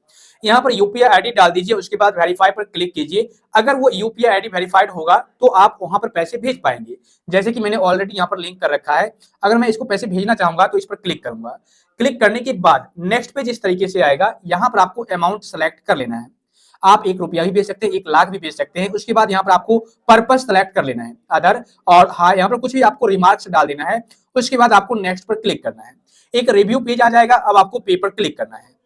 यहाँ पर यूपीआई आईडी डाल दीजिए, उसके बाद वेरीफाई पर क्लिक कीजिए। अगर वो यूपीआई आईडी वेरीफाइड होगा तो आप वहां पर पैसे भेज पाएंगे, जैसे कि मैंने ऑलरेडी यहाँ पर लिंक कर रखा है। अगर मैं इसको पैसे भेजना चाहूंगा तो इस पर क्लिक करूंगा। क्लिक करने के बाद नेक्स्ट पेज इस तरीके से आएगा। यहाँ पर आपको अमाउंट सेलेक्ट कर लेना है। आप 1 रुपया भी भेज सकते हैं, 1 लाख भी भेज सकते हैं। उसके बाद यहाँ पर आपको पर्पस सेलेक्ट कर लेना है, अदर, और हाँ यहाँ पर कुछ भी आपको रिमार्क्स डाल देना है। उसके बाद आपको नेक्स्ट पर क्लिक करना है। एक रिव्यू पेज आ जाएगा। अब आपको पे पर क्लिक करना है।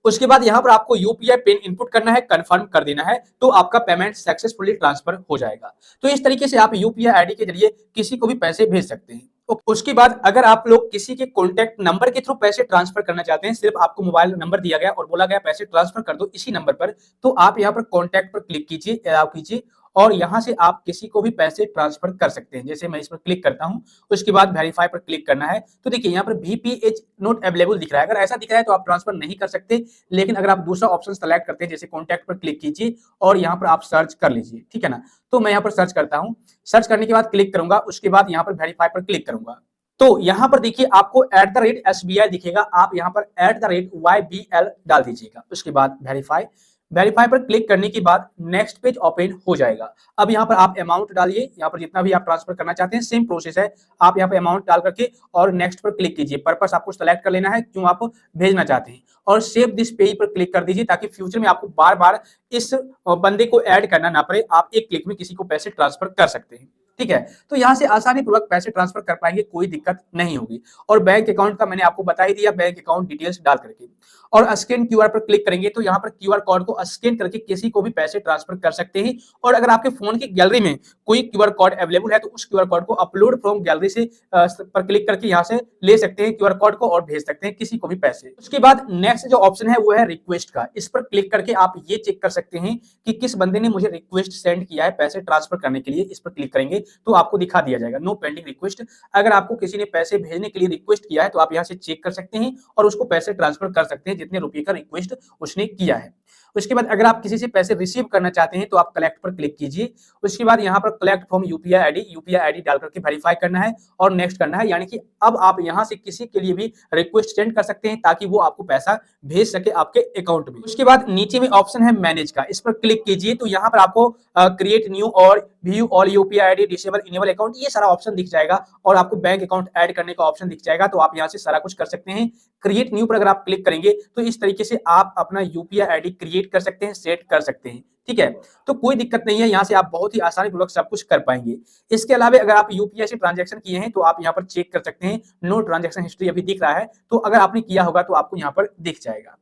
उसके बाद यहाँ पर आपको यूपीआई पिन इनपुट करना है, कंफर्म कर देना है, तो आपका पेमेंट सक्सेसफुली ट्रांसफर हो जाएगा। तो इस तरीके से आप यूपीआई आईडी के जरिए किसी को भी पैसे भेज सकते हैं। उसके बाद अगर आप लोग किसी के कॉन्टैक्ट नंबर के थ्रू पैसे ट्रांसफर करना चाहते हैं, सिर्फ आपको मोबाइल नंबर दिया गया और बोला गया पैसे ट्रांसफर कर दो इसी नंबर पर, तो आप यहाँ पर कॉन्टैक्ट पर क्लिक कीजिए, अलाउ कीजिए, और यहाँ से आप किसी को भी पैसे ट्रांसफर कर सकते हैं। जैसे मैं इस पर क्लिक करता हूँ, उसके बाद वेरीफाई पर क्लिक करना है। तो देखिए यहाँ पर VPH नॉट अवेलेबल दिख रहा है। अगर ऐसा दिख रहा है तो आप ट्रांसफर नहीं कर सकते, लेकिन अगर आप दूसरा ऑप्शन सेलेक्ट करते हैं, जैसे कॉन्टैक्ट पर क्लिक कीजिए और यहाँ पर आप सर्च कर लीजिए, ठीक है ना। तो मैं यहाँ पर सर्च करता हूँ। सर्च करने के बाद क्लिक करूंगा, उसके बाद यहाँ पर वेरीफाई पर क्लिक करूंगा। तो यहाँ पर देखिए आपको @SBI दिखेगा, आप यहाँ पर @YBL डाल दीजिएगा। उसके बाद वेरीफाई, वेरीफाई पर क्लिक करने के बाद नेक्स्ट पेज ओपन हो जाएगा। अब यहाँ पर आप अमाउंट डालिए, यहाँ पर जितना भी आप ट्रांसफर करना चाहते हैं सेम प्रोसेस है। आप यहाँ पर अमाउंट डाल करके और नेक्स्ट पर क्लिक कीजिए। पर्पस आपको सेलेक्ट कर लेना है, क्यों आप भेजना चाहते हैं, और सेव दिस पेज पर क्लिक कर दीजिए ताकि फ्यूचर में आपको बार बार इस बंदे को ऐड करना ना पड़े। आप एक क्लिक में किसी को पैसे ट्रांसफर कर सकते हैं। ठीक है, तो यहां से आसानी पूर्वक पैसे ट्रांसफर कर पाएंगे, कोई दिक्कत नहीं होगी। और बैंक अकाउंट का मैंने आपको बता ही दिया, बैंक अकाउंट डिटेल्स डाल करके और स्कैन क्यूआर पर क्लिक करेंगे तो यहाँ पर क्यूआर कोड को स्कैन करके किसी को भी पैसे ट्रांसफर कर सकते हैं। और अगर आपके फोन की गैलरी में कोई क्यूआर कोड अवेलेबल है तो उस क्यूआर कोड को अपलोड फ्रॉम गैलरी से पर क्लिक करके यहाँ से ले सकते हैं क्यूआर कोड को और भेज सकते हैं किसी को भी पैसे। उसके बाद नेक्स्ट जो ऑप्शन है वो है रिक्वेस्ट का। इस पर क्लिक करके आप ये चेक कर सकते हैं कि किस बंदे ने मुझे रिक्वेस्ट सेंड किया है पैसे ट्रांसफर करने के लिए। इस पर क्लिक करेंगे तो आपको दिखा दिया जाएगा नो पेंडिंग रिक्वेस्ट। अगर आपको किसी ने पैसे भेजने के लिए रिक्वेस्ट किया है तो आप यहाँ से चेक कर सकते हैं और उसको पैसे ट्रांसफर कर सकते हैं जितने रुपए का रिक्वेस्ट उसने किया है। उसके बाद अगर आप किसी से पैसे रिसीव करना चाहते हैं तो आप कलेक्ट पर क्लिक कीजिए। उसके बाद यहाँ पर कलेक्ट फ्रॉम यूपीआई आईडी डाल करके वेरीफाई करना है और नेक्स्ट करना है। यानी कि अब आप यहाँ से किसी के लिए भी रिक्वेस्ट सेंड कर सकते हैं ताकि वो आपको पैसा भेज सके आपके अकाउंट में। उसके बाद नीचे में ऑप्शन है मैनेज का, इस पर क्लिक कीजिए तो यहाँ पर आपको क्रिएट न्यू और view all UPI ID disable enable account ये सारा ऑप्शन दिख जाएगा और आपको बैंक अकाउंट ऐड करने का ऑप्शन दिख जाएगा। तो आप यहाँ से सारा कुछ कर सकते हैं। क्रिएट न्यू पर अगर आप क्लिक करेंगे तो इस तरीके से आप अपना यूपीआई आईडी क्रिएट कर सकते हैं, सेट कर सकते हैं। ठीक है, तो कोई दिक्कत नहीं है, यहाँ से आप बहुत ही आसानी पूर्वक सब कुछ कर पाएंगे। इसके अलावा अगर आप यूपीआई से ट्रांजैक्शन किए हैं तो आप यहाँ पर चेक कर सकते हैं। नो ट्रांजैक्शन हिस्ट्री अभी दिख रहा है, तो अगर आपने किया होगा तो आपको यहाँ पर दिख जाएगा।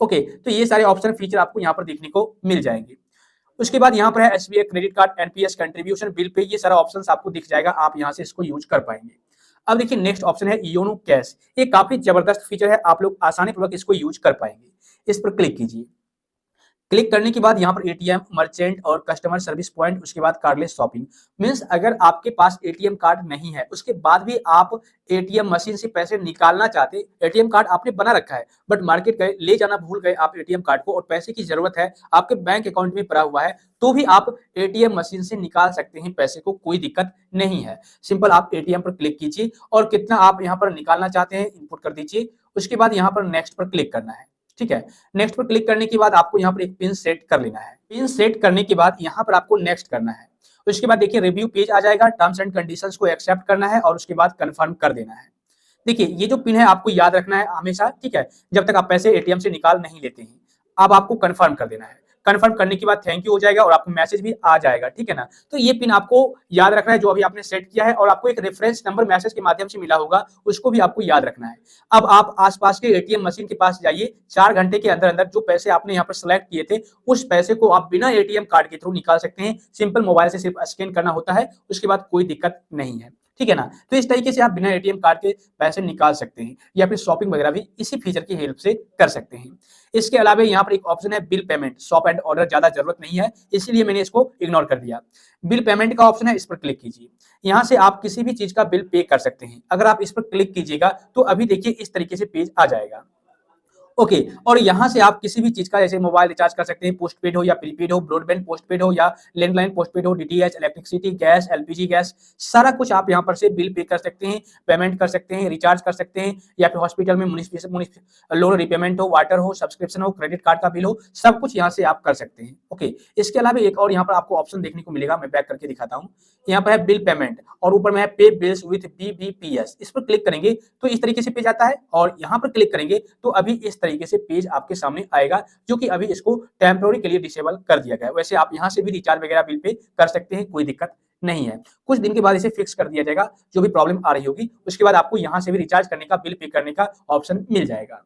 ओके, तो ये सारे ऑप्शन फीचर आपको यहाँ पर देखने को मिल जाएंगे। उसके बाद यहाँ पर है SBI credit card, NPS contribution, bill pay, ये सारा ऑप्शन आपको दिख जाएगा। आप यहाँ से इसको यूज कर पाएंगे। अब देखिए नेक्स्ट ऑप्शन है योनो कैश। ये काफी जबरदस्त फीचर है, आप लोग आसानी पूर्वक इसको यूज कर पाएंगे। इस पर क्लिक कीजिए। क्लिक करने के बाद यहाँ पर एटीएम, मर्चेंट और कस्टमर सर्विस पॉइंट, उसके बाद कार्डलेस शॉपिंग। मींस अगर आपके पास एटीएम कार्ड नहीं है उसके बाद भी आप एटीएम मशीन से पैसे निकालना चाहते, एटीएम कार्ड आपने बना रखा है बट मार्केट गए ले जाना भूल गए आप एटीएम कार्ड को और पैसे की जरूरत है, आपके बैंक अकाउंट में पड़ा हुआ है, तो भी आप एटीएम मशीन से निकाल सकते हैं पैसे को, कोई दिक्कत नहीं है। सिंपल आप एटीएम पर क्लिक कीजिए और कितना आप यहाँ पर निकालना चाहते हैं इनपुट कर दीजिए। उसके बाद यहाँ पर नेक्स्ट पर क्लिक करना है। ठीक है, नेक्स्ट पर क्लिक करने के बाद आपको यहाँ पर एक पिन सेट कर लेना है। पिन सेट करने के बाद यहाँ पर आपको नेक्स्ट करना है। उसके बाद देखिए रिव्यू पेज आ जाएगा, टर्म्स एंड कंडीशंस को एक्सेप्ट करना है और उसके बाद कंफर्म कर देना है। देखिए ये जो पिन है आपको याद रखना है हमेशा, ठीक है, जब तक आप पैसे एटीएम से निकाल नहीं लेते हैं। अब आपको कंफर्म कर देना है। कंफर्म करने के बाद थैंक यू हो जाएगा और आपको मैसेज भी आ जाएगा। ठीक है ना, तो ये पिन आपको याद रखना है जो अभी आपने सेट किया है और आपको एक रेफरेंस नंबर मैसेज के माध्यम से मिला होगा, उसको भी आपको याद रखना है। अब आप आसपास के एटीएम मशीन के पास जाइए, 4 घंटे के अंदर अंदर जो पैसे आपने यहाँ पर सिलेक्ट किए थे उस पैसे को आप बिना एटीएम कार्ड के थ्रू निकाल सकते हैं। सिंपल मोबाइल से सिर्फ स्कैन करना होता है, उसके बाद कोई दिक्कत नहीं है। ठीक है ना, तो इस तरीके से आप बिना एटीएम कार्ड के पैसे निकाल सकते हैं या फिर शॉपिंग वगैरह भी इसी फीचर की हेल्प से कर सकते हैं। इसके अलावा यहाँ पर एक ऑप्शन है bill payment. Shop and order ज्यादा जरूरत नहीं है इसीलिए मैंने इसको इग्नोर कर दिया। बिल पेमेंट का ऑप्शन है, इस पर क्लिक कीजिए। यहाँ से आप किसी भी चीज का बिल पे कर सकते हैं। अगर आप इस पर क्लिक कीजिएगा तो अभी देखिए इस तरीके से पेज आ जाएगा। ओके, और यहाँ से आप किसी भी चीज का जैसे मोबाइल रिचार्ज कर सकते हैं, पोस्टपेड हो या प्रीपेड हो, ब्रॉडबैंड पोस्टपेड हो या लैंडलाइन पोस्टपेड हो, DTH, electricity, gas, LPG gas, सारा कुछ आप यहाँ पर से बिल पे कर सकते हैं, पेमेंट कर सकते हैं, रिचार्ज कर सकते हैं या फिर हॉस्पिटल में लोन रिपेमेंट हो, वाटर हो, सब्सक्रिप्शन हो, क्रेडिट कार्ड का बिल हो, सब कुछ यहाँ से आप कर सकते हैं। ओके, इसके अलावा एक और यहाँ पर आपको ऑप्शन देखने को मिलेगा, मैं बैक करके दिखाता हूँ। यहाँ पर है बिल पेमेंट और ऊपर में है पे बिल्स विथ बीबीपीएस। इस पर क्लिक करेंगे तो इस तरीके से पेज आता है और यहाँ पर क्लिक करेंगे तो अभी इस तरीके से पेज आपके सामने आएगा, जो कि अभी इसको टेम्पोररी के लिए डिसेबल कर दिया गया है। वैसे आप यहाँ से भी रिचार्ज वगैरह बिल पे कर सकते हैं, कोई दिक्कत नहीं है। कुछ दिन के बाद इसे फिक्स कर दिया जाएगा, जो भी प्रॉब्लम आ रही होगी उसके बाद आपको यहाँ से भी रिचार्ज करने का, बिल पे करने का ऑप्शन मिल जाएगा।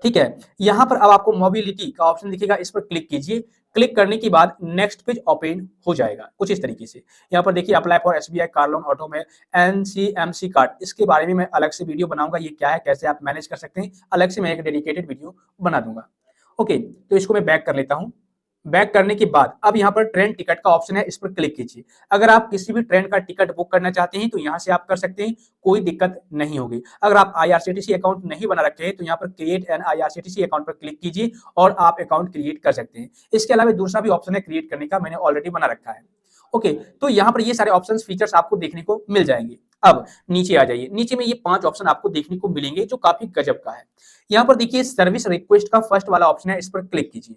ठीक है, यहाँ पर अब आपको मोबिलिटी का ऑप्शन दिखेगा, इस पर क्लिक कीजिए। क्लिक करने के बाद नेक्स्ट पेज ओपन हो जाएगा कुछ इस तरीके से। यहाँ पर देखिए apply for SBI car loan auto में एनसीएमसी कार्ड, इसके बारे में मैं अलग से वीडियो बनाऊंगा, ये क्या है कैसे आप मैनेज कर सकते हैं, अलग से मैं एक डेडिकेटेड वीडियो बना दूंगा। ओके, तो इसको मैं बैक कर लेता हूँ। बैक करने के बाद अब यहाँ पर ट्रेन टिकट का ऑप्शन है, इस पर क्लिक कीजिए। अगर आप किसी भी ट्रेन का टिकट बुक करना चाहते हैं तो यहाँ से आप कर सकते हैं, कोई दिक्कत नहीं होगी। अगर आप आईआरसीटीसी अकाउंट नहीं बना रखे हैं तो यहाँ पर क्रिएट एन आईआरसीटीसी अकाउंट पर क्लिक कीजिए और आप अकाउंट क्रिएट कर सकते हैं। इसके अलावा दूसरा भी ऑप्शन है क्रिएट करने का, मैंने ऑलरेडी बना रखा है। ओके, तो यहाँ पर ये सारे ऑप्शंस फीचर्स आपको देखने को मिल जाएंगे। अब नीचे आ जाइए, नीचे में ये 5 ऑप्शन आपको देखने को मिलेंगे जो काफी गजब का है। यहाँ पर देखिए सर्विस रिक्वेस्ट का फर्स्ट वाला ऑप्शन है, इस पर क्लिक कीजिए।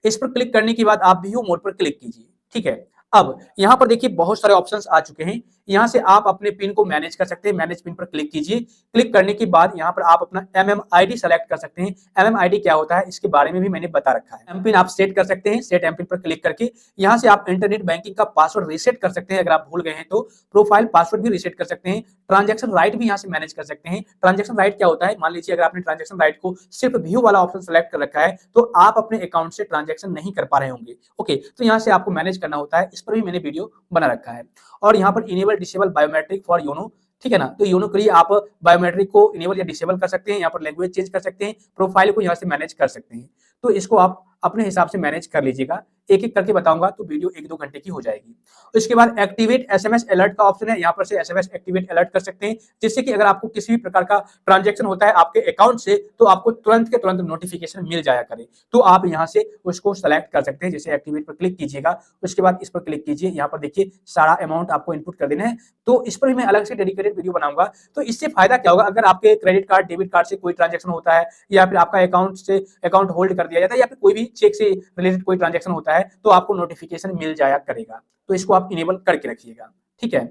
इस पर क्लिक करने के बाद आप व्यू मोड पर क्लिक कीजिए, ठीक है। अब यहाँ पर देखिए बहुत सारे ऑप्शंस आ चुके हैं। यहाँ से आप अपने पिन को मैनेज कर सकते हैं, मैनेज पिन पर क्लिक कीजिए। क्लिक करने के बाद यहाँ पर आप अपना MMID सेलेक्ट कर सकते हैं। MMID क्या होता है इसके बारे में भी मैंने बता रखा है। एम पिन आप सेट कर सकते हैं, सेट एम पिन पर क्लिक करके यहाँ से आप इंटरनेट बैंकिंग का पासवर्ड रीसेट कर सकते हैं अगर आप भूल गए हैं तो। प्रोफाइल पासवर्ड भी रीसेट कर सकते हैं। ट्रांजैक्शन राइट भी यहाँ से मैनेज कर सकते हैं। ट्रांजैक्शन राइट क्या होता है, मान लीजिए अगर आपने ट्रांजैक्शन राइट को सिर्फ व्यू वाला ऑप्शन सेलेक्ट कर रखा है तो आप अपने अकाउंट से ट्रांजैक्शन नहीं कर पा रहे होंगे। ओके, तो यहाँ से आपको मैनेज करना होता है, इस पर भी मैंने वीडियो बना रखा है। और यहाँ पर enable disable biometric for YONO, ठीक है ना, तो योनो के लिए आप बायोमेट्रिक को इनेबल या डिसेबल कर सकते हैं। यहाँ पर लैंग्वेज चेंज कर सकते हैं, प्रोफाइल को यहाँ से मैनेज कर सकते हैं। तो इसको आप अपने हिसाब से मैनेज कर लीजिएगा। एक एक करके बताऊंगा तो वीडियो 1-2 घंटे की हो जाएगी। उसके बाद एक्टिवेट एसएमएस अलर्ट का ऑप्शन है, यहाँ पर से एसएमएस एक्टिवेट अलर्ट कर सकते हैं, जिससे कि अगर आपको किसी भी प्रकार का ट्रांजैक्शन होता है आपके अकाउंट से तो आपको तुरंत के तुरंत नोटिफिकेशन मिल जाया करे। तो आप यहाँ से उसको सेलेक्ट कर सकते हैं। जैसे एक्टिवेट पर क्लिक कीजिएगा, उसके बाद इस पर क्लिक कीजिए। यहाँ पर देखिए सारा अमाउंट आपको इनपुट कर देना है, तो इस पर भी मैं अलग से डेडिकेटेड वीडियो बनाऊंगा। तो इससे फायदा क्या होगा, अगर आपके क्रेडिट कार्ड डेबिट कार्ड से कोई ट्रांजैक्शन होता है या फिर आपका अकाउंट से अकाउंट होल्ड कर दिया जाता है या फिर कोई भी चेक से रिलेटेड कोई ट्रांजैक्शन होता है तो आपको नोटिफिकेशन मिल जाया करेगा। तो इसको आप इनेबल करके रखिएगा, ठीक है।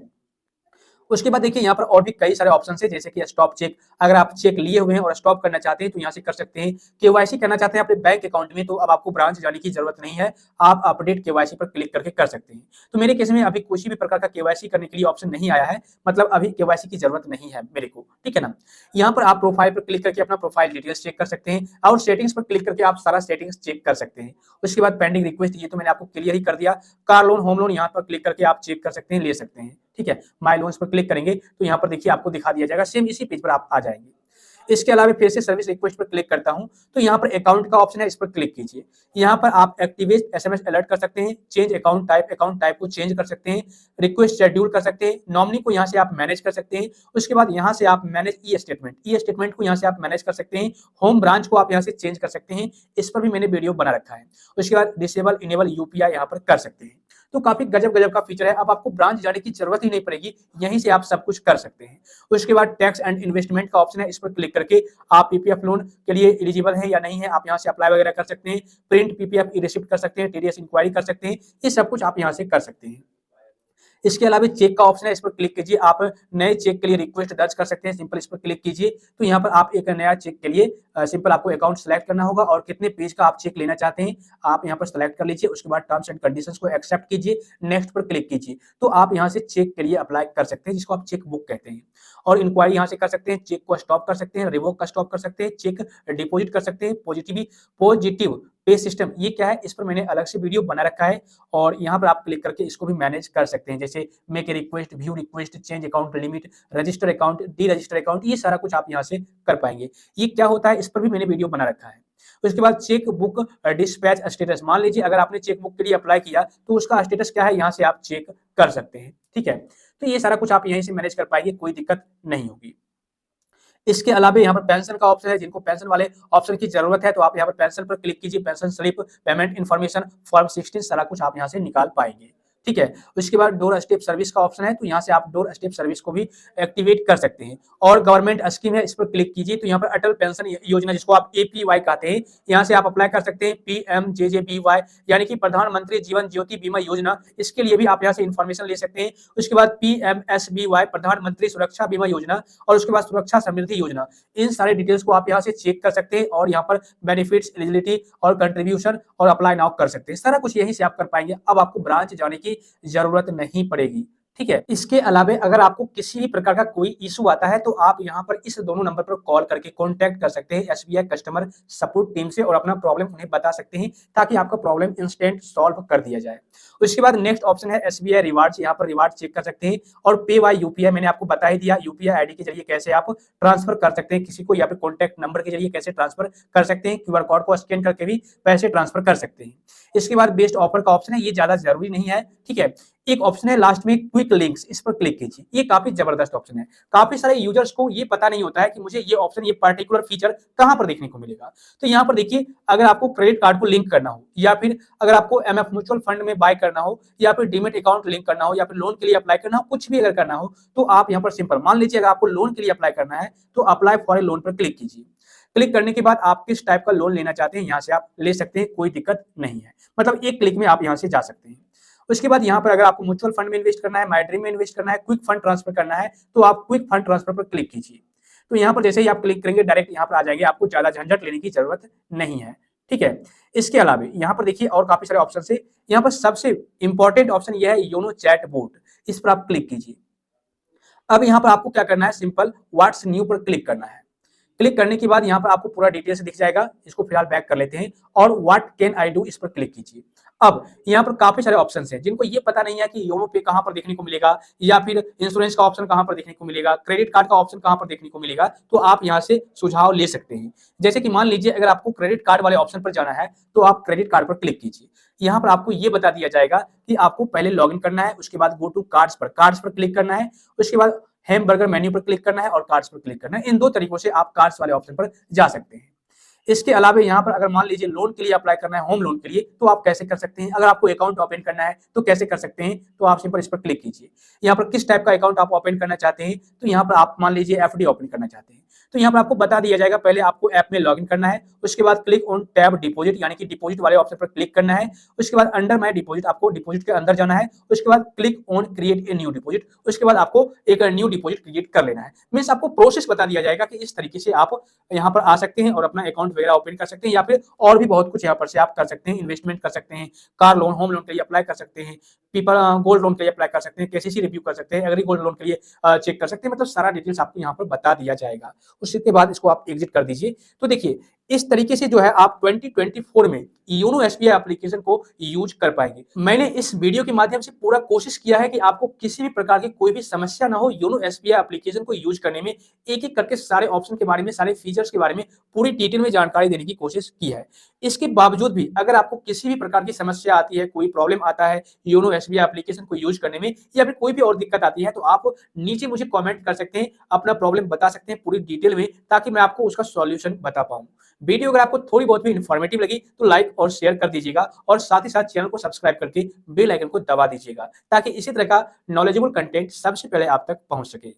उसके बाद देखिए यहाँ पर और भी कई सारे ऑप्शन है, जैसे कि स्टॉप चेक। अगर आप चेक लिए हुए हैं और स्टॉप करना चाहते हैं तो यहाँ से कर सकते हैं। केवाईसी करना चाहते हैं अपने बैंक अकाउंट में तो अब आपको ब्रांच जाने की जरूरत नहीं है, आप अपडेट केवाईसी पर क्लिक करके कर सकते हैं। तो मेरे केस में अभी किसी भी प्रकार का केवाईसी करने के लिए ऑप्शन नहीं आया है, मतलब अभी केवाईसी की जरूरत नहीं है मेरे को, ठीक है ना। यहाँ पर आप प्रोफाइल पर क्लिक करके अपना प्रोफाइल डिटेल्स चेक कर सकते हैं और सेटिंग्स पर क्लिक करके आप सारा सेटिंग्स चेक कर सकते हैं। उसके बाद पेंडिंग रिक्वेस्ट, ये तो मैंने आपको क्लियर ही कर दिया। कार लोन, होम लोन, यहाँ पर क्लिक करके आप चेक कर सकते हैं, ले सकते हैं, ठीक है। माय लोन्स पर क्लिक करेंगे तो यहाँ पर देखिए आपको दिखा दिया जाएगा, सेम इसी पेज पर आप आ जाएंगे। इसके अलावा फिर से सर्विस रिक्वेस्ट पर क्लिक करता हूं तो यहाँ पर अकाउंट का ऑप्शन है, इस पर क्लिक कीजिए। यहाँ पर आप एक्टिवेट एसएमएस अलर्ट कर सकते हैं, चेंज अकाउंट टाइप को चेंज कर सकते हैं, रिक्वेस्ट शेड्यूल कर सकते हैं, नॉमिनी को यहाँ से आप मैनेज कर सकते हैं। उसके बाद यहाँ से आप मैनेज ई स्टेटमेंट को यहाँ से आप मैनेज कर सकते हैं। होम ब्रांच को आप यहाँ से चेंज कर सकते हैं, इस पर भी मैंने वीडियो बना रखा है। उसके बाद डिसेबल इनेबल यूपीआई यहाँ पर कर सकते हैं। तो काफी गजब का फीचर है, अब आपको ब्रांच जाने की जरूरत ही नहीं पड़ेगी, यहीं से आप सब कुछ कर सकते हैं। उसके बाद टैक्स एंड इन्वेस्टमेंट का ऑप्शन है, इस पर क्लिक करके आप पीपीएफ लोन के लिए एलिजिबल है या नहीं है आप यहाँ से अप्लाई वगैरह कर सकते हैं। प्रिंट पीपीएफ ई रिसिप्ट कर सकते हैं, टीडीएस इंक्वायरी कर सकते हैं, ये सब कुछ आप यहाँ से कर सकते हैं। इसके अलावा चेक का ऑप्शन है, इस पर क्लिक कीजिए। आप नए चेक के लिए रिक्वेस्ट दर्ज कर सकते हैं, सिंपल इस पर क्लिक कीजिए। तो यहाँ पर आप एक नया चेक के लिए सिंपल आपको अकाउंट सेलेक्ट करना होगा और कितने पेज का आप चेक लेना चाहते हैं आप यहाँ पर सेलेक्ट कर लीजिए। उसके बाद टर्म्स एंड कंडीशंस को एक्सेप्ट कीजिए, नेक्स्ट पर क्लिक कीजिए। तो आप यहाँ से चेक के लिए अप्लाई कर सकते हैं, जिसको आप चेक बुक कहते हैं। और इंक्वायरी यहाँ से कर सकते हैं, चेक को स्टॉप कर सकते हैं, रिवोक का स्टॉप कर सकते हैं, चेक डिपॉजिट कर सकते हैं। पॉजिटिव पे सिस्टम ये क्या है, इस पर मैंने अलग से वीडियो बना रखा है और यहाँ पर आप क्लिक करके इसको भी मैनेज कर सकते हैं। जैसे make a request, view request, change account limit, register account, D register account, ये सारा कुछ आप यहाँ से कर पाएंगे। ये क्या होता है इस पर भी मैंने वीडियो बना रखा है। उसके बाद चेक बुक डिस्पैच स्टेटस, मान लीजिए अगर आपने चेक बुक के लिए अप्लाई किया तो उसका स्टेटस क्या है, यहाँ से आप चेक कर सकते हैं, ठीक है। तो ये सारा कुछ आप यहीं से मैनेज कर पाएंगे, कोई दिक्कत नहीं होगी। इसके अलावा यहाँ पर पेंशन का ऑप्शन है, जिनको पेंशन वाले ऑप्शन की जरूरत है तो आप यहाँ पर पेंशन पर क्लिक कीजिए। Pension slip, payment information, form 16 सारा कुछ आप यहाँ से निकाल पाएंगे, ठीक है। उसके बाद डोर स्टेप सर्विस का ऑप्शन है, तो यहाँ से आप डोर स्टेप सर्विस को भी एक्टिवेट कर सकते हैं। और गवर्नमेंट स्कीम है, इस पर क्लिक कीजिए। तो यहाँ पर अटल पेंशन योजना, जिसको आप एपीवाई कहते हैं, यहाँ से आप अप्लाई कर सकते हैं। पीएमजेजेबीवाई यानी कि प्रधानमंत्री जीवन ज्योति बीमा योजना, इसके लिए भी आप यहाँ से इंफॉर्मेशन ले सकते हैं। उसके बाद पीएमएसबीवाई प्रधानमंत्री सुरक्षा बीमा योजना और उसके बाद सुरक्षा समृद्धि योजना, इन सारे डिटेल्स को आप यहाँ से चेक कर सकते हैं और यहाँ पर बेनिफिट्स, एलिजिबिलिटी और कंट्रीब्यूशन और अप्लाई नाउ कर सकते हैं। सारा कुछ यहीं से आप कर पाएंगे, अब आपको ब्रांच जाने की जरूरत नहीं पड़ेगी, ठीक है। इसके अलावा अगर आपको किसी भी प्रकार का कोई इशू आता है तो आप यहाँ पर इस दोनों नंबर पर कॉल करके कांटेक्ट कर सकते हैं एसबीआई कस्टमर सपोर्ट टीम से और अपना प्रॉब्लम उन्हें बता सकते हैं, ताकि आपका प्रॉब्लम इंस्टेंट सॉल्व कर दिया जाए। उसके बाद नेक्स्ट ऑप्शन है एसबीआई रिवार्ड्स, यहाँ पर रिवार्ड चेक कर सकते हैं। और पे बाय यूपीआई मैंने आपको बता ही दिया, यूपीआई आईडी के जरिए कैसे आप ट्रांसफर कर सकते हैं किसी को, या फिर कॉन्टैक्ट नंबर के जरिए कैसे ट्रांसफर कर सकते हैं, क्यूआर कोड को स्कैन करके भी पैसे ट्रांसफर कर सकते हैं। इसके बाद बेस्ट ऑफर का ऑप्शन है, ये ज्यादा जरूरी नहीं है, ठीक है। एक ऑप्शन है लास्ट में क्विक लिंक्स, इस पर क्लिक कीजिए। ये काफी जबरदस्त ऑप्शन है। काफी सारे यूजर्स को ये पता नहीं होता है कि मुझे ये ऑप्शन, ये पर्टिकुलर फीचर कहां पर देखने को मिलेगा। तो यहाँ पर देखिए, अगर आपको क्रेडिट कार्ड को लिंक करना हो, या फिर अगर आपको एमएफ म्यूचुअल फंड में बाय करना हो, या फिर डीमेट अकाउंट लिंक करना हो, या फिर लोन के लिए अप्लाई करना हो, कुछ भी अगर करना हो, तो आप यहाँ पर सिंपल मान लीजिए अगर आपको लोन के लिए अप्लाई करना है तो अप्लाई फॉर ए लोन पर क्लिक कीजिए। क्लिक करने के बाद आप किस टाइप का लोन लेना चाहते हैं यहाँ से आप ले सकते हैं, कोई दिक्कत नहीं है। मतलब एक क्लिक में आप यहाँ से जा सकते हैं। उसके बाद यहाँ पर अगर आपको म्यूचुअल फंड में इन्वेस्ट करना है, माई ड्रीम में इन्वेस्ट करना है, क्विक फंड ट्रांसफर करना है, तो आप क्विक फंड ट्रांसफर पर क्लिक कीजिए। तो यहाँ पर जैसे ही आप क्लिक करेंगे डायरेक्ट यहाँ पर आ जाएंगे, आपको ज्यादा झंझट लेने की जरूरत नहीं है। ठीक है। इसके अलावा यहाँ पर देखिए और काफी सारे ऑप्शन है। यहाँ पर सबसे इंपॉर्टेंट ऑप्शन यह है योनो चैट बोट, इस पर आप क्लिक कीजिए। अब यहाँ पर आपको क्या करना है, सिंपल व्हाट्स न्यू पर क्लिक करना है। क्लिक करने के बाद यहाँ पर आपको पूरा डिटेल्स दिख जाएगा। इसको फिलहाल बैक कर लेते हैं और व्हाट कैन आई डू, इस पर क्लिक कीजिए। अब यहाँ पर काफी सारे ऑप्शंस हैं जिनको ये पता नहीं है कि योनो पे कहां पर देखने को मिलेगा, या फिर इंश्योरेंस का ऑप्शन कहां पर देखने को मिलेगा, क्रेडिट कार्ड का ऑप्शन कहां पर देखने को मिलेगा, तो आप यहाँ से सुझाव ले सकते हैं। जैसे कि मान लीजिए अगर आपको क्रेडिट कार्ड वाले ऑप्शन पर जाना है तो आप क्रेडिट कार्ड पर क्लिक कीजिए। यहाँ पर आपको ये बता दिया जाएगा कि आपको पहले लॉग इन करना है, उसके बाद गो टू कार्ड्स पर क्लिक करना है, उसके बाद हैमबर्गर मेन्यू पर क्लिक करना है और कार्ड्स पर क्लिक करना है। इन दो तरीकों से आप कार्ड्स वाले ऑप्शन पर जा सकते हैं। इसके अलावा यहाँ पर अगर मान लीजिए लोन के लिए अप्लाई करना है, होम लोन के लिए, तो आप कैसे कर सकते हैं। अगर आपको अकाउंट ओपन करना है तो कैसे कर सकते हैं, तो आप सिंपल इस पर क्लिक कीजिए। यहाँ पर किस टाइप का अकाउंट आप ओपन करना चाहते हैं, तो यहाँ पर आप मान लीजिए एफडी ओपन करना चाहते हैं, तो यहाँ पर आपको बता दिया जाएगा पहले आपको ऐप में लॉगिन करना है, उसके बाद क्लिक ऑन टैब डिपॉजिट यानी कि डिपॉजिट वाले ऑप्शन पर क्लिक करना है, उसके बाद अंडर माई डिपॉजिट आपको डिपॉजिट के अंदर जाना है, उसके बाद click on create a new deposit, उसके बाद आपको एक न्यू डिपॉजिट क्रिएट कर लेना है। मींस आपको प्रोसेस बता दिया जाएगा कि इस तरीके से आप यहाँ पर आ सकते हैं और अपना अकाउंट वगैरह ओपन कर सकते हैं, या फिर और भी बहुत कुछ यहाँ पर से आप कर सकते हैं। इन्वेस्टमेंट कर सकते हैं, कार लोन, होम लोन के लिए अप्लाई कर सकते हैं, पीपल गोल्ड लोन के लिए अप्लाई कर सकते हैं, केसीसी रिव्यू कर सकते हैं, एग्री गोल्ड लोन के लिए चेक कर सकते हैं। मतलब सारा डिटेल्स आपको यहाँ पर बता दिया जाएगा। उसके बाद इसको आप एग्जिट कर दीजिए। तो देखिए इस तरीके से जो है आप 2024 में योनो एसबीआई एप्लीकेशन को यूज कर पाएंगे। मैंने इस वीडियो के माध्यम से पूरा कोशिश किया है कि आपको किसी भी प्रकार की कोई भी समस्या ना हो योनो एसबीआई एप्लीकेशन को यूज करने में। एक एक करके सारे ऑप्शन के बारे में, सारे फीचर्स के बारे में पूरी डिटेल में जानकारी देने की कोशिश की है। इसके बावजूद भी अगर आपको किसी भी प्रकार की समस्या आती है, कोई प्रॉब्लम आता है योनो एसबीआई एप्लीकेशन को यूज करने में, या फिर कोई भी और दिक्कत आती है, तो आप नीचे मुझे कमेंट कर सकते हैं, अपना प्रॉब्लम बता सकते हैं पूरी डिटेल में, ताकि मैं आपको उसका सॉल्यूशन बता पाऊं। वीडियो अगर आपको थोड़ी बहुत भी इन्फॉर्मेटिव लगी तो लाइक और शेयर कर दीजिएगा, और साथ ही साथ चैनल को सब्सक्राइब करके बेल आइकन को दबा दीजिएगा, ताकि इसी तरह का नॉलेजेबल कंटेंट सबसे पहले आप तक पहुंच सके।